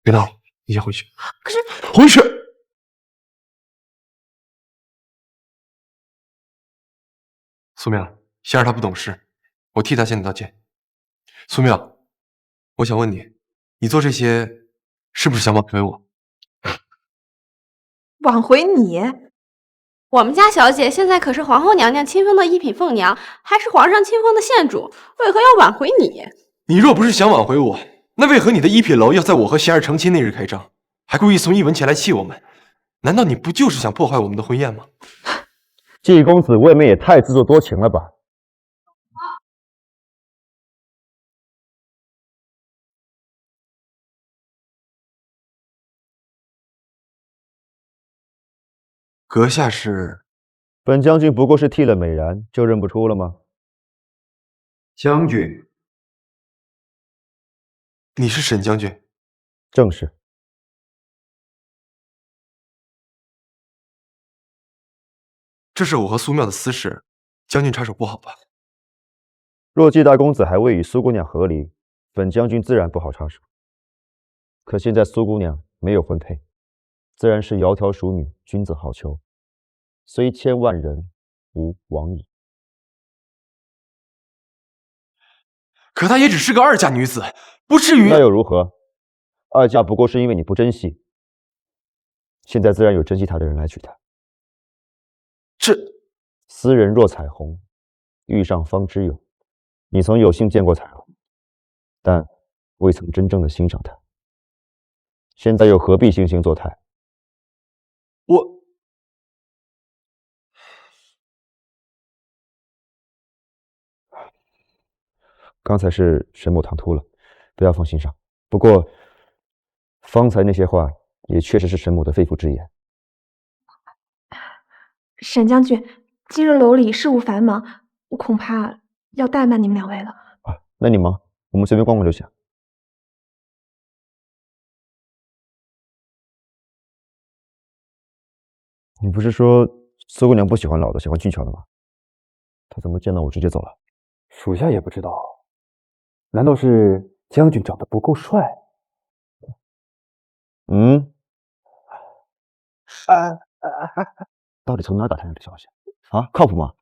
别闹了，你先回去。可是回去。苏妙，仙儿她不懂事，我替她向你道歉。苏妙，我想问你，你做这些是不是想挽回我？挽回你？我们家小姐现在可是皇后娘娘亲封的一品凤娘，还是皇上亲封的县主，为何要挽回你？你若不是想挽回我，那为何你的一品楼要在我和贤儿成亲那日开张，还故意送一文钱来气我们？难道你不就是想破坏我们的婚宴吗？季公子未免也太自作多情了吧？阁下是？本将军不过是剃了美髯，就认不出了吗？将军，你是沈将军？正是。这是我和苏妙的私事，将军插手不好吧？若季大公子还未与苏姑娘和离，本将军自然不好插手。可现在苏姑娘没有婚配，自然是窈窕淑女，君子好逑。虽千万人，吾往矣。可她也只是个二嫁女子，不至于……那又如何？二嫁不过是因为你不珍惜，现在自然有珍惜她的人来娶她。这斯人若彩虹，遇上方知有。你曾有幸见过彩虹，但未曾真正的欣赏她。现在又何必惺惺作态？我刚才是沈某唐突了，不要放心上。不过，方才那些话也确实是沈某的肺腑之言。沈将军，今日楼里事务繁忙，我恐怕要怠慢你们两位了。那你忙，我们随便逛逛就行。你不是说苏姑娘不喜欢老的，喜欢俊俏的吗？她怎么见到我直接走了？属下也不知道。难道是将军长得不够帅？到底从哪打探来的消息啊？靠谱吗？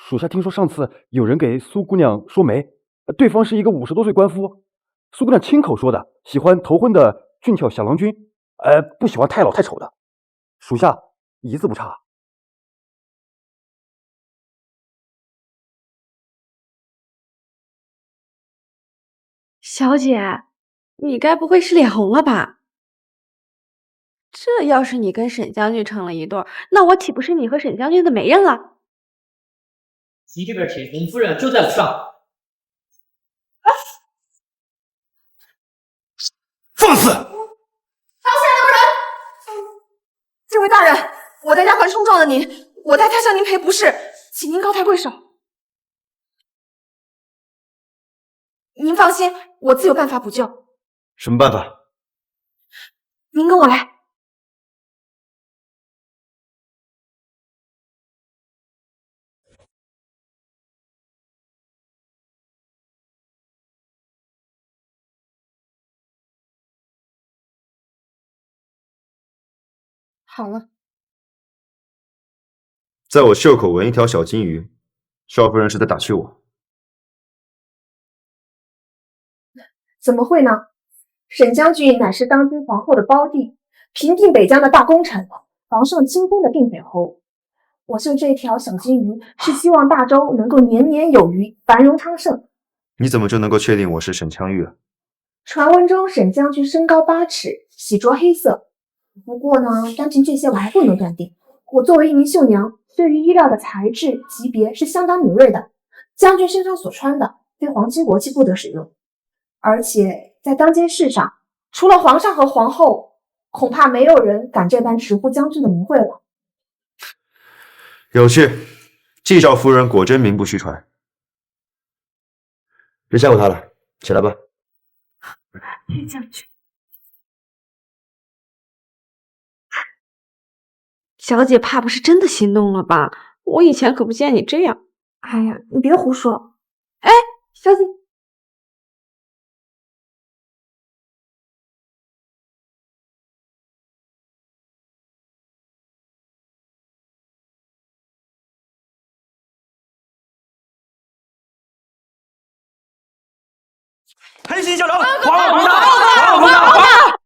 属下听说上次有人给苏姑娘说媒，对方是一个50多岁官夫，苏姑娘亲口说的，喜欢头婚的俊俏小郎君，不喜欢太老太丑的。属下一字不差。小姐，你该不会是脸红了吧？这要是你跟沈将军成了一对，那我岂不是你和沈将军的媒人了？你这边请，林夫人就在府上。放肆！朝前留人！这位大人，我的丫鬟冲撞了您，我代他向您赔不是，请您高抬贵手。您放心，我自有办法补救。什么办法？您跟我来。好了，在我袖口纹一条小金鱼，少夫人是在打趣我。怎么会呢？沈将军乃是当今皇后的胞弟，平定北疆的大功臣，皇上亲封的定北侯。我绣这条小金鱼，是希望大周能够年年有余，繁荣昌盛。你怎么就能够确定我是沈羌玉啊？传闻中沈将军身高8尺，喜着黑色。不过呢，单凭这些我还不能断定。我作为一名绣娘，对于衣料的材质级别是相当敏锐的。将军身上所穿的，非皇亲国戚不得使用。而且在当今世上，除了皇上和皇后，恐怕没有人敢这般直呼将军的名讳了。有趣，季少夫人果真名不虚传。别吓唬她了，起来吧。将军，小姐怕不是真的心动了吧？我以前可不见你这样。哎呀，你别胡说。哎，小姐。黑心小郎，皇后公道！皇后公道！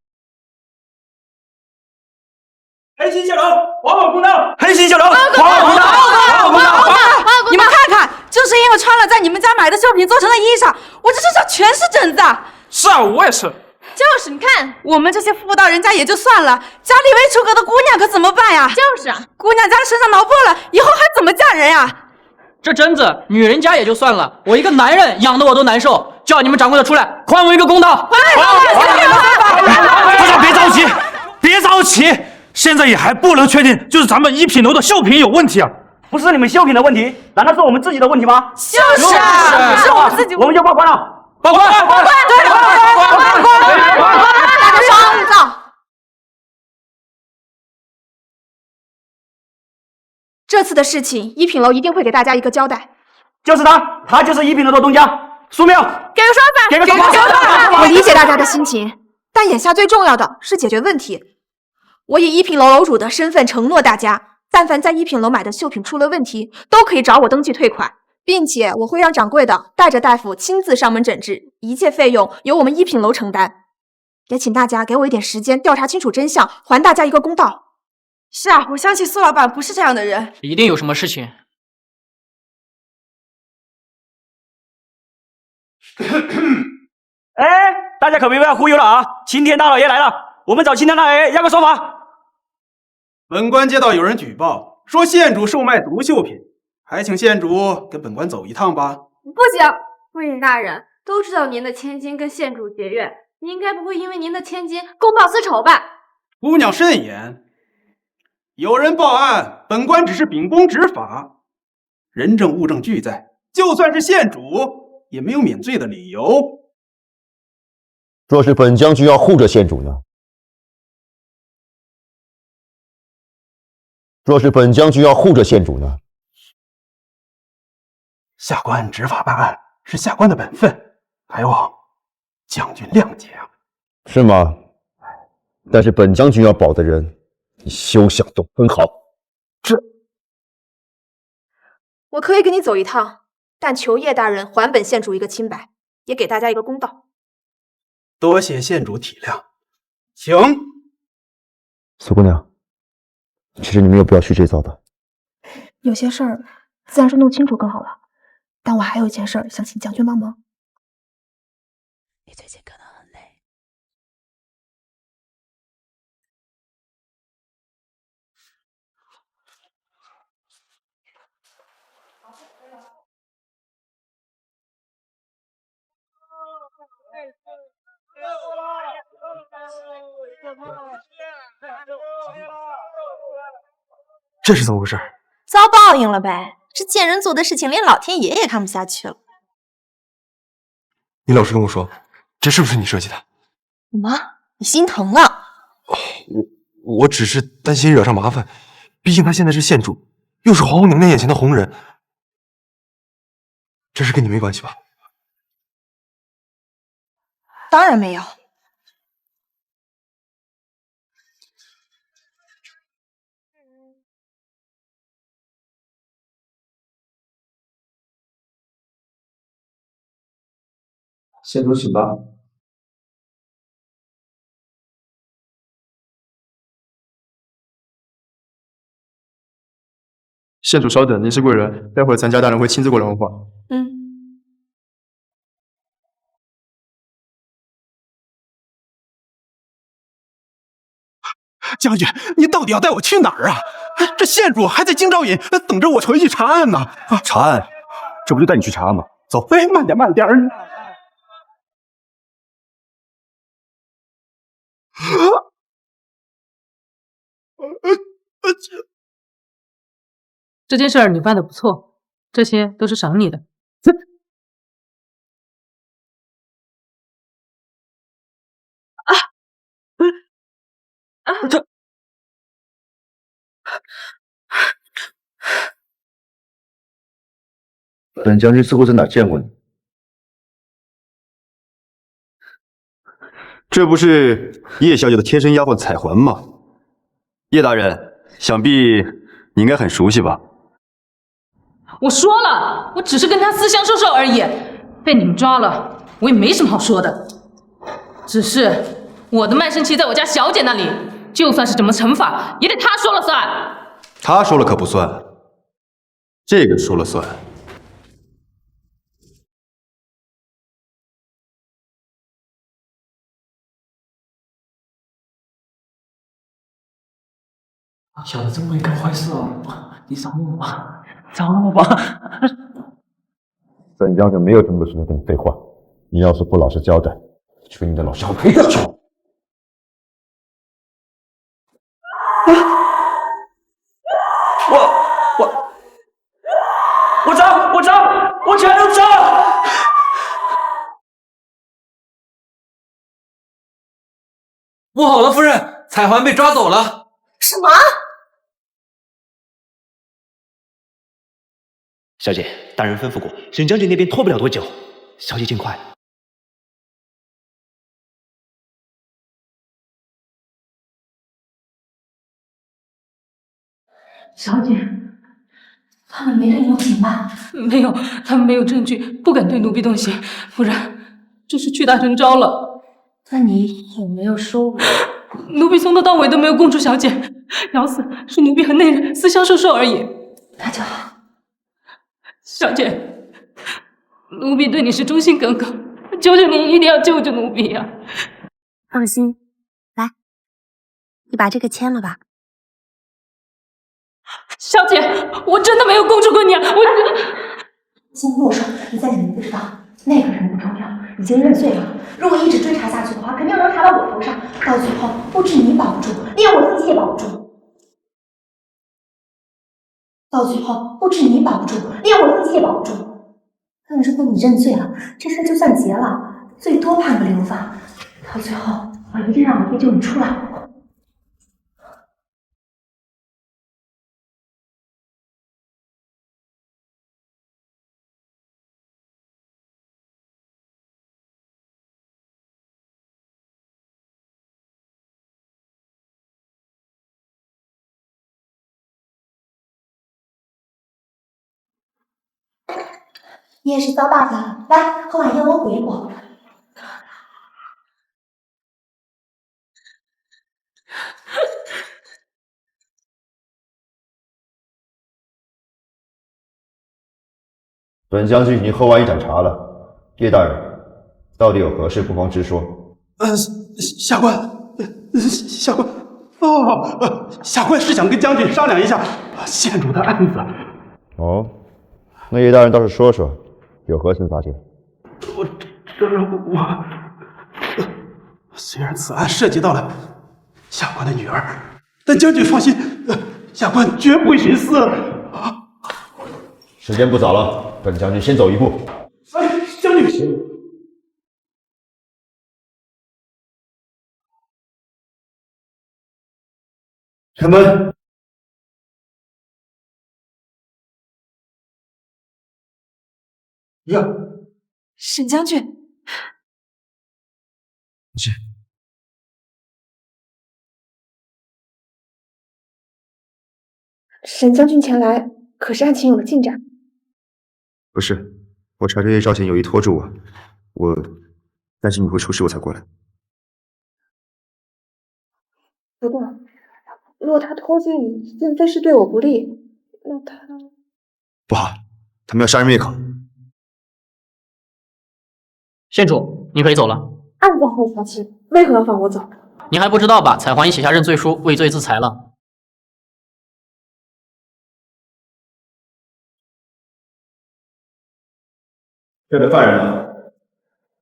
黑心小郎，皇后公道！黑心小郎，们家买的绣品做成了衣裳，我这身上全是疹子。是啊，我也是。就是你看，我们这些妇道人家也就算了，家里未出阁的姑娘可怎么办呀？就是啊，姑娘家身上挠破了，以后还怎么嫁人呀？这针子，女人家也就算了，我一个男人养的我都难受，叫你们掌柜的出来还我一个公道！大家别着急，别着急，现在也还不能确定，就是咱们一品楼的绣品有问题啊。不是你们绣品的问题，难道是我们自己的问题吗？就是啊，是我们自己，我们就报官了。报官！对，报官！大家稍安勿躁。这次的事情，一品楼一定会给大家一个交代。就是他，他就是一品楼的东家。苏妙，给个说法，给个说法。我理解大家的心情，但眼下最重要的是解决问题。我以一品楼楼主的身份承诺大家，但凡在一品楼买的绣品出了问题，都可以找我登记退款，并且我会让掌柜的带着大夫亲自上门诊治，一切费用由我们一品楼承担。也请大家给我一点时间调查清楚真相，还大家一个公道。是啊，我相信苏老板不是这样的人，一定有什么事情。哎，大家可别被他忽悠了啊！青天大老爷来了，我们找青天大老爷要个说法。本官接到有人举报，说县主售卖毒绣品，还请县主跟本官走一趟吧。不行，夫人大人都知道您的千金跟县主结怨，您应该不会因为您的千金公报私仇吧？姑娘慎言，有人报案，本官只是秉公执法，人证物证俱在，就算是县主也没有免罪的理由。若是本将军要护着县主呢？若是本将军要护着县主呢？下官执法办案是下官的本分，还望将军谅解啊。是吗？但是本将军要保的人，你休想动分毫。我可以跟你走一趟，但求叶大人还本县主一个清白，也给大家一个公道。多谢县主体谅，请。苏姑娘，其实你没有必要去这遭的。有些事儿自然是弄清楚更好了，但我还有一件事儿想请将军帮忙。你最近可能很累。这是怎么回事？遭报应了呗！这贱人做的事情，连老天爷也看不下去了。你老实跟我说，这是不是你设计的？什么？你心疼了？我只是担心惹上麻烦，毕竟他现在是县主，又是皇后娘娘眼前的红人，这事跟你没关系吧？当然没有。县主请吧。县主稍等，您是贵人，待会儿咱家大人会亲自过来问话。将军，你到底要带我去哪儿啊？这县主还在京兆尹等着我回去查案呢。查案？这不就带你去查吗？走，哎，慢点，慢点。这件事儿你办得不错，这些都是赏你的。本将军似乎在哪儿见过你。这不是叶小姐的贴身丫鬟彩环吗？叶大人，想必你应该很熟悉吧？我说了，我只是跟他私相授受而已，被你们抓了，我也没什么好说的。只是我的卖身契在我家小姐那里，就算是怎么惩罚，也得她说了算。他说了可不算，这个说了算。小的真没干坏事啊！你饶了我吧，饶了我吧！本将军没有这么多时间跟你废话，你要是不老实交代，去跟你的老乡赔罪去！我全都招！不好了，夫人，彩环被抓走了。什么？小姐，大人吩咐过，沈将军那边拖不了多久，小姐尽快。小姐，他们没对你有隐瞒？没有，他们没有证据，不敢对奴婢动刑。夫人，这是屈大人招了。那你有没有说我？奴婢从头到尾都没有供出小姐，咬死是奴婢和那人私相授受而已。那就好。小姐，奴婢对你是忠心耿耿，求求你一定要救救奴婢呀！放心，来，你把这个签了吧。小姐，我真的没有供出过你啊！先跟我说，你在这里不知道，那个人不重要，已经认罪了。如果一直追查下去的话，肯定能查到我头上，到最后不止你保不住，连我自己也保不住。到最后不止你保不住，连我自己也保不住。但如果你认罪了，这事就算结了，最多判个流放。到最后，我一定让我爹救你出来。你也是遭大法了，来喝碗燕窝补一补。本将军已经喝完一盏茶了，叶大人，到底有何事，不妨直说。下官，下官是想跟将军商量一下县主的案子。哦，那叶大人倒是说说，有何新发现？虽然此案涉及到了下官的女儿，但将军放心，下官绝不会徇私。时间不早了，本将军先走一步。将军行。开门。呀，沈将军，沈将军前来，可是案情有了进展？不是，我查这叶少贤有意拖住我担心你会出事，我才过来。不过，若他拖住你，并非是对我不利，那他……不好，他们要杀人灭口。县主，你可以走了。案子还没查清，为何要放我走？你还不知道吧？彩环已写下认罪书，畏罪自裁了。这位犯人呢？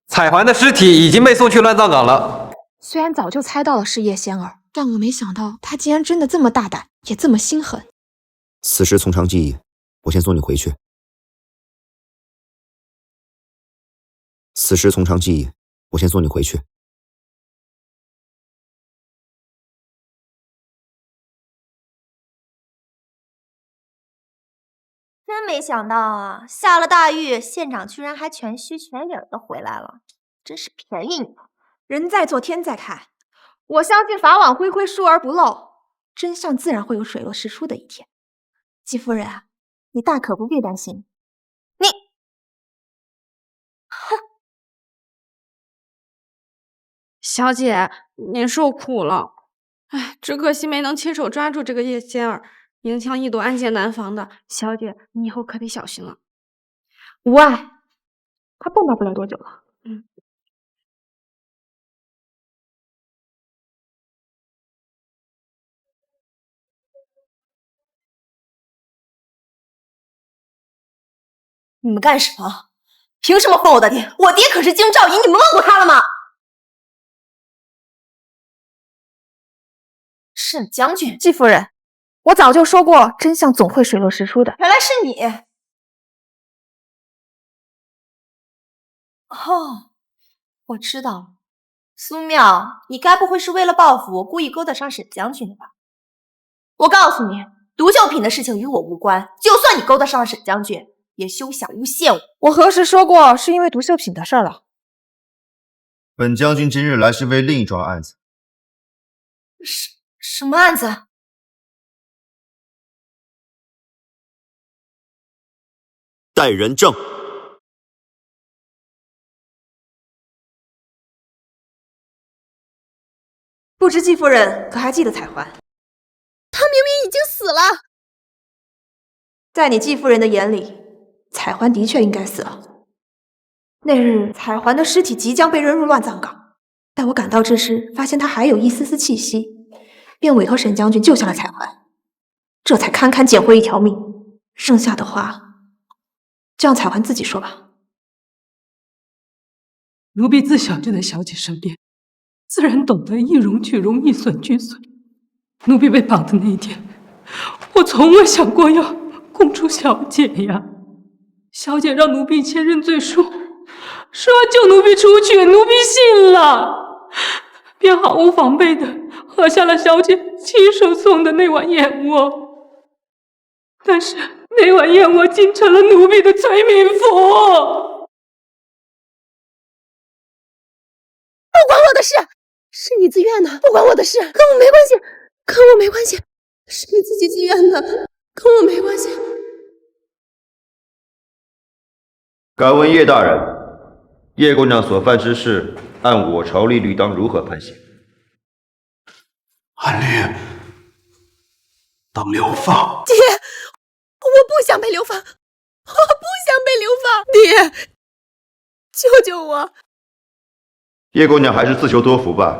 彩环的尸体已经被送去乱葬岗了。虽然早就猜到了是叶仙儿，但我没想到他竟然真的这么大胆，也这么心狠。此时从长计议，我先送你回去。此时从长计议，我先送你回去。真没想到啊，下了大狱，县长居然还全虚全影的回来了，真是便宜你了。人在做天在看，我相信法网恢恢，疏而不漏，真相自然会有水落石出的一天。季夫人啊，你大可不必担心。你，哼！小姐，您受苦了。哎，只可惜没能亲手抓住这个叶仙儿，影响一朵案件难防的。小姐，你以后可得小心了。无碍，他蹦跶不了多久了。你们干什么？凭什么封我的爹？我爹可是京兆尹，你们问过他了吗？沈将军，季夫人，我早就说过，真相总会水落石出的。原来是你。哦，我知道了。苏妙，你该不会是为了报复我，故意勾搭上沈将军的吧？我告诉你，毒绣品的事情与我无关。就算你勾搭上了沈将军，也休想诬陷我。我何时说过是因为毒绣品的事儿了？本将军今日来是为另一桩案子。什么案子？带人证。不知季夫人可还记得彩环？他明明已经死了。在你季夫人的眼里，彩环的确应该死了。那日彩环的尸体即将被扔入乱葬岗，待我赶到之时，发现她还有一丝丝气息，便委托沈将军救下了彩环，这才堪堪捡回一条命。剩下的话，就让彩环自己说吧。奴婢自小就在小姐身边，自然懂得一荣俱荣，一损俱损。奴婢被绑的那一天，我从未想过要供出小姐呀。小姐让奴婢签认罪书，说要救奴婢出去，奴婢信了，便毫无防备的喝下了小姐亲手送的那碗燕窝。但是那碗燕窝竟成了奴婢的催眠符。不关我的事，是你自愿的，不关我的事，跟我没关系，跟我没关系，是你自己自愿的，跟我没关系。敢问叶大人，叶姑娘所犯之事，按我朝律律当如何判刑？按律当流放。爹，我不想被流放，我不想被流放，爹，救救我！叶姑娘还是自求多福吧。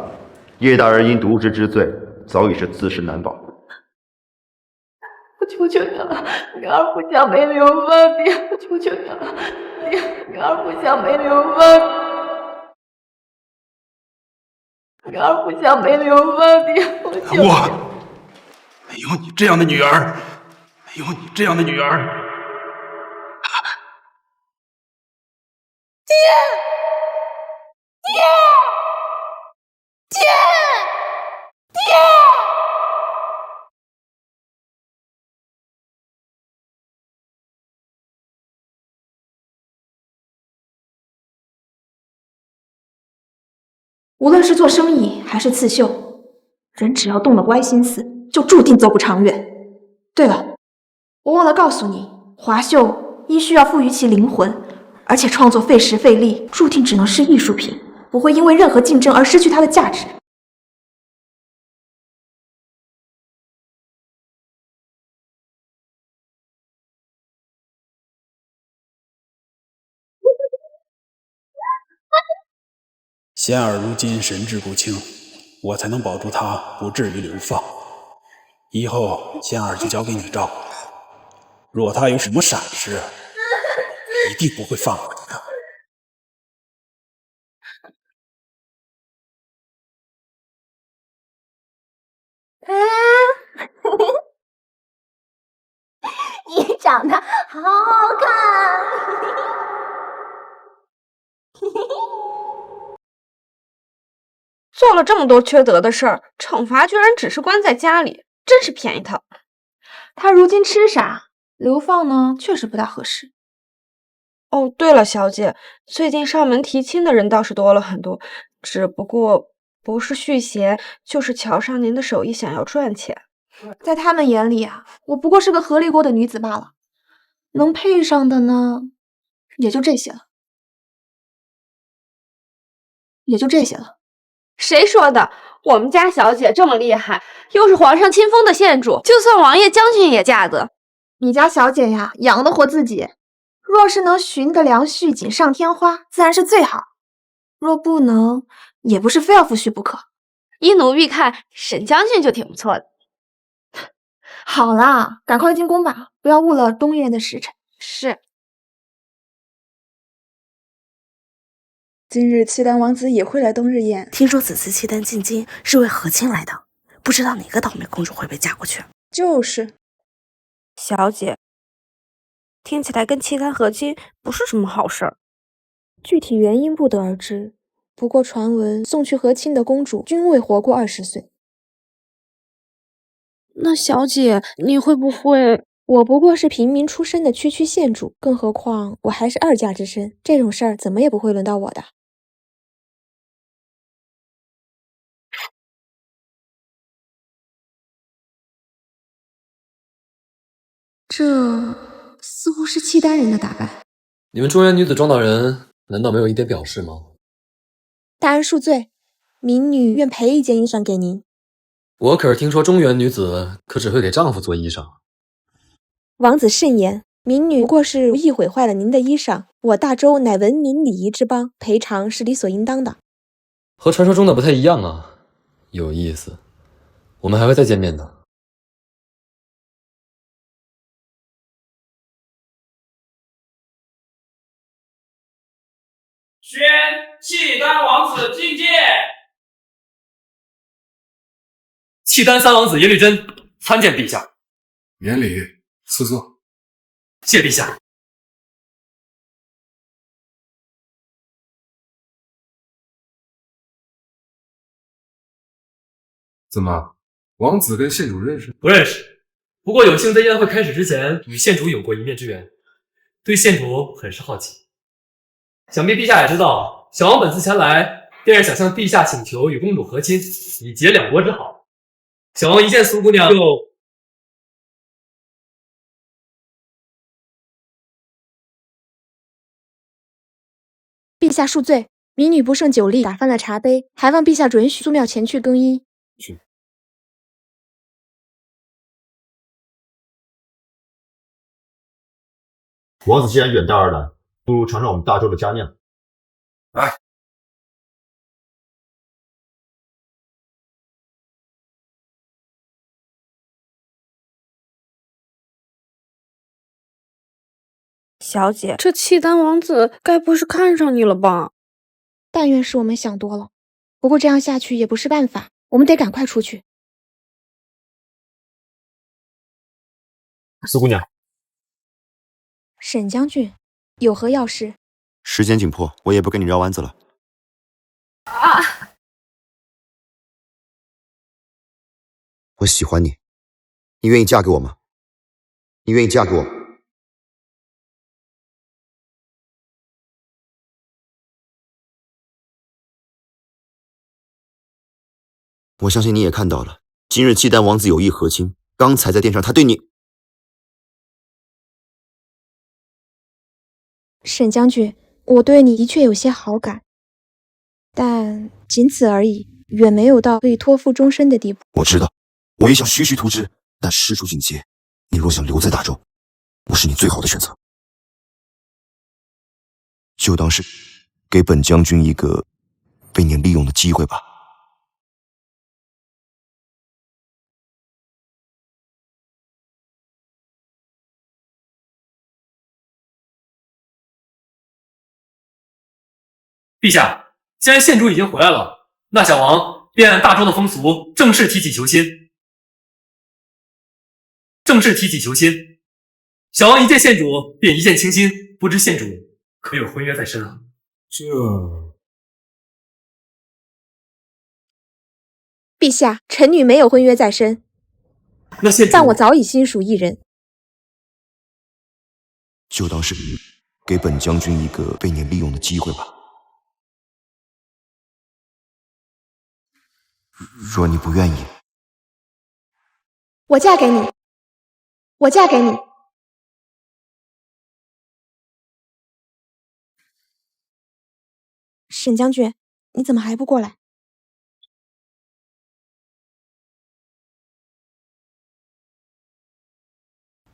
叶大人因渎职之罪，早已是自身难保。我求求你了，女儿不想被流放，爹，我求求你了，爹，女儿不想被流放，女儿不想被流放，爹，我求求你。我没有你这样的女儿，没有你这样的女儿。爹，爹，爹，爹！无论是做生意还是刺绣，人只要动了歪心思，就注定走不长远。对了，我忘了告诉你，华绣一需要赋予其灵魂，而且创作费时费力，注定只能是艺术品，不会因为任何竞争而失去它的价值。仙儿如今神志不清，我才能保住她不至于流放。以后仙儿就交给你照顾，若她有什么闪失，一定不会放过你的。你长得好好看。做了这么多缺德的事儿，惩罚居然只是关在家里，真是便宜他。他如今痴傻，流放呢确实不大合适。哦，对了，小姐，最近上门提亲的人倒是多了很多，只不过不是续弦，就是瞧上您的手艺，想要赚钱。在他们眼里啊，我不过是个合理过的女子罢了，能配上的呢，也就这些了，也就这些了。谁说的？我们家小姐这么厉害，又是皇上亲封的县主，就算王爷将军也嫁得。你家小姐呀，养得活自己，若是能寻个良婿锦上添花，自然是最好；若不能，也不是非要夫婿不可。依奴婢看，沈将军就挺不错的。好啦，赶快进宫吧，不要误了东院的时辰。是。今日契丹王子也会来冬日宴。听说此次契丹进京是为和亲来的，不知道哪个倒霉公主会被嫁过去。就是，小姐，听起来跟契丹和亲不是什么好事儿，具体原因不得而知。不过传闻送去和亲的公主均未活过20岁。那小姐，你会不会……我不过是平民出身的区县主，更何况我还是2嫁之身，这种事儿怎么也不会轮到我的。这似乎是契丹人的打扮。你们中原女子庄大人难道没有一点表示吗？大人恕罪，民女愿赔一件衣裳给您。我可是听说中原女子可只会给丈夫做衣裳。王子慎言，民女不过是无意毁坏了您的衣裳，我大周乃文明礼仪之邦，赔偿是理所应当的。和传说中的不太一样啊，有意思。我们还会再见面的。宣契丹王子觐见。契丹三王子耶律真参见陛下。免礼，赐座。谢陛下。怎么，王子跟县主认识？不认识，不过有幸在宴会开始之前与县主有过一面之缘，对县主很是好奇。想必陛下也知道，小王本次前来，便是想向陛下请求与公主和亲，以结两国之好。小王一见苏姑娘就……陛下恕罪，民女不胜酒力，打翻了茶杯，还望陛下准许苏庙前去更衣。去。王子既然远道而来，不如尝尝我们大周的佳酿。来。小姐，这契丹王子该不是看上你了吧？但愿是我们想多了。不过这样下去也不是办法，我们得赶快出去。苏姑娘，沈将军，有何要事？时间紧迫，我也不跟你绕弯子了。啊！我喜欢你，你愿意嫁给我吗？你愿意嫁给我吗？我相信你也看到了，今日契丹王子有意和亲，刚才在殿上他对你……沈将军，我对你的确有些好感，但仅此而已，远没有到可以托付终身的地步。我知道，我也想徐徐图之，但事出境迁，你若想留在大周，我是你最好的选择。就当是给本将军一个被你利用的机会吧。陛下，既然县主已经回来了，那小王便按大周的风俗，正式提起求亲。小王一见县主，便一见倾心，不知县主可有婚约在身啊？陛下，臣女没有婚约在身。那县主，但我早已心属一人。就当是给本将军一个被你利用的机会吧。若你不愿意，我嫁给你，我嫁给你。沈将军，你怎么还不过来？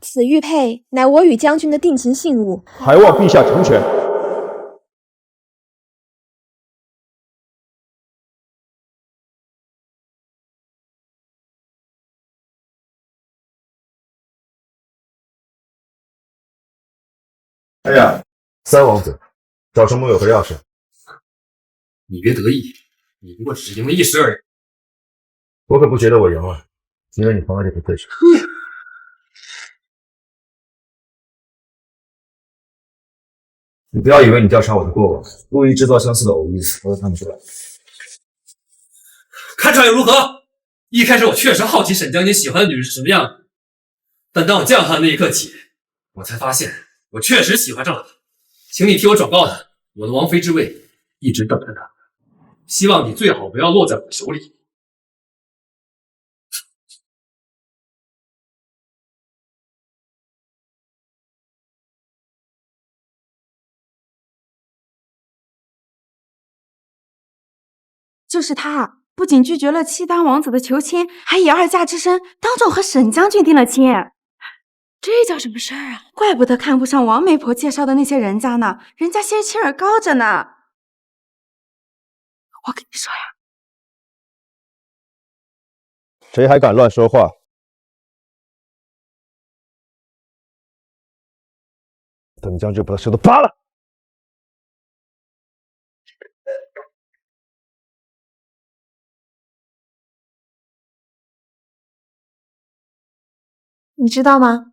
此玉佩乃我与将军的定情信物，还望陛下成全。哎呀，三王子，找什么有何要事？你别得意，你不过只是赢了一时而已。我可不觉得我赢了，因为你从来就不对手。你不要以为你调查我的过往，故意制造相似的偶遇，我都看不出来。看出来又如何？一开始我确实好奇沈将军喜欢的女人是什么样的，但当我见到她的那一刻起，我才发现我确实喜欢上了她。请你替我转告她，我的王妃之位一直等着她，希望你最好不要落在我的手里。就是他，不仅拒绝了契丹王子的求亲，还以二嫁之身当众和沈将军定了亲。这叫什么事儿啊？怪不得看不上王媒婆介绍的那些人家呢，人家先妻儿高着呢。我跟你说呀，谁还敢乱说话？等将军把他舌头扒了！你知道吗？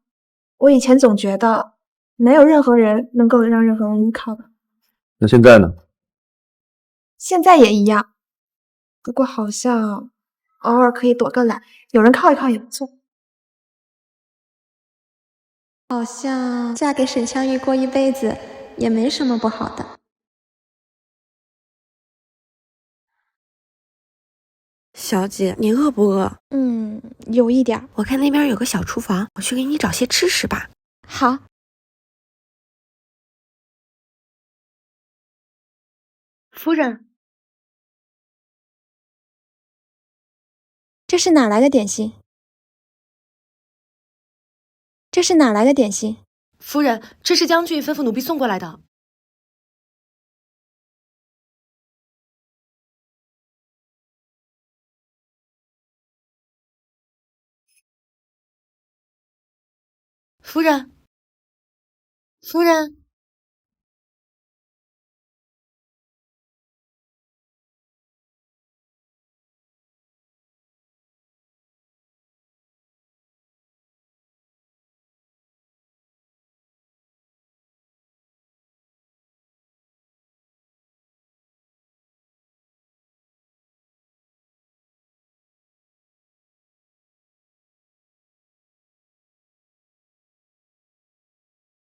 我以前总觉得没有任何人能够让任何人依靠的，那现在呢？现在也一样。不过好像偶尔可以躲个懒，有人靠一靠也不错。好像嫁给沈香玉过一辈子也没什么不好的。小姐，你饿不饿？有一点。我看那边有个小厨房，我去给你找些吃食吧。好。夫人，这是哪来的点心？这是哪来的点心？夫人，这是将军吩咐奴婢送过来的。夫人，夫人，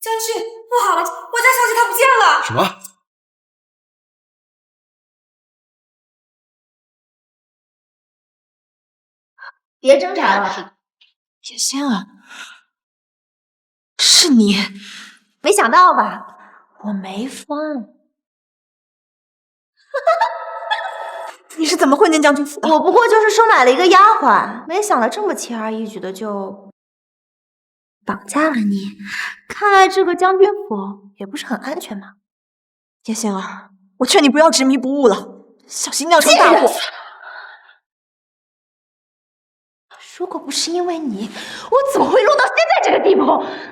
将军，不好了，我家小姐她不见了！什么？别挣扎了，叶仙儿，是你？没想到吧？我没疯。你是怎么混进将军府的？我不过就是收买了一个丫鬟，没想到这么轻而易举的就绑架了你。看来这个将军府也不是很安全嘛。叶仙儿，我劝你不要执迷不悟了，小心酿成大祸。如果不是因为你，我怎么会落到现在这个地步？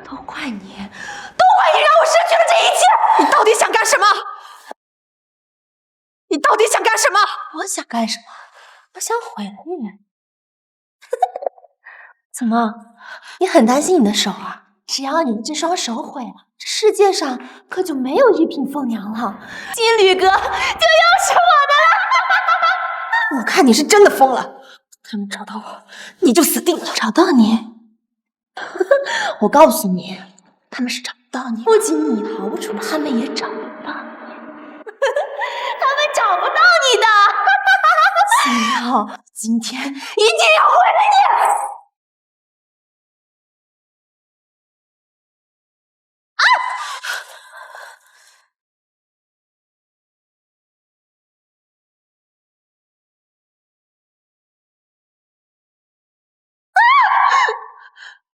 都怪你，都怪你让我失去了这一切！你到底想干什么？你到底想干什么？我想干什么？我想毁了你。怎么，你很担心你的手啊？只要你的这双手毁了，这世界上可就没有一品凤娘了，金缕阁就又是我的了。我看你是真的疯了。他们找到我，你就死定了。找到你？我告诉你，他们是找不到你。不仅你逃不出，他们也找不到你。他们找不到你的。秦昊，今天一定要毁了你！啊！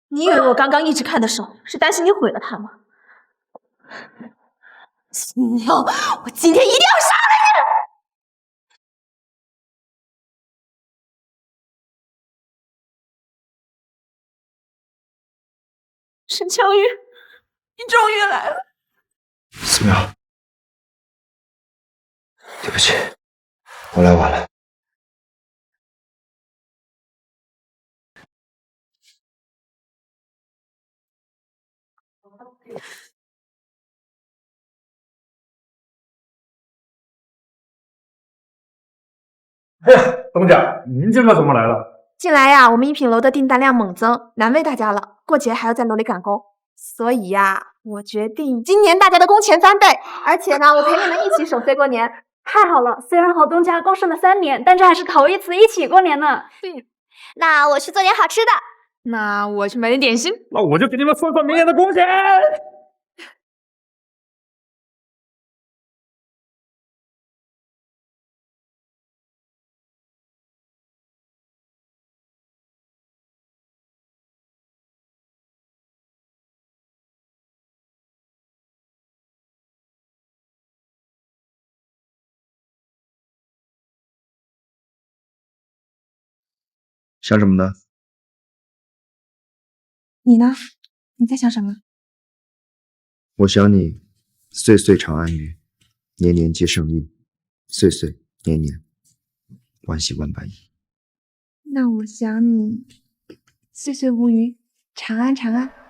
你以为我刚刚一直看的手是担心你毁了它吗？秦昊，我今天一定要杀了你！沈乔玉，你终于来了。怎么样？对不起。我来晚了。哎呀，东家，您今个怎么来了？近来呀，我们一品楼的订单量猛增，难为大家了。过节还要在楼里赶工，所以呀，我决定今年大家的工钱3倍，而且呢，我陪你们一起守岁过年。太好了，虽然和东家共事了3年，但这还是头一次一起过年呢。那我去做点好吃的。那我去买点点心。那我就给你们算算明年的工钱。想什么呢？你呢？你在想什么？我想你，岁岁长安于，年年皆胜意，岁岁年年，万喜万般意。那我想你，岁岁无虞，长安长安。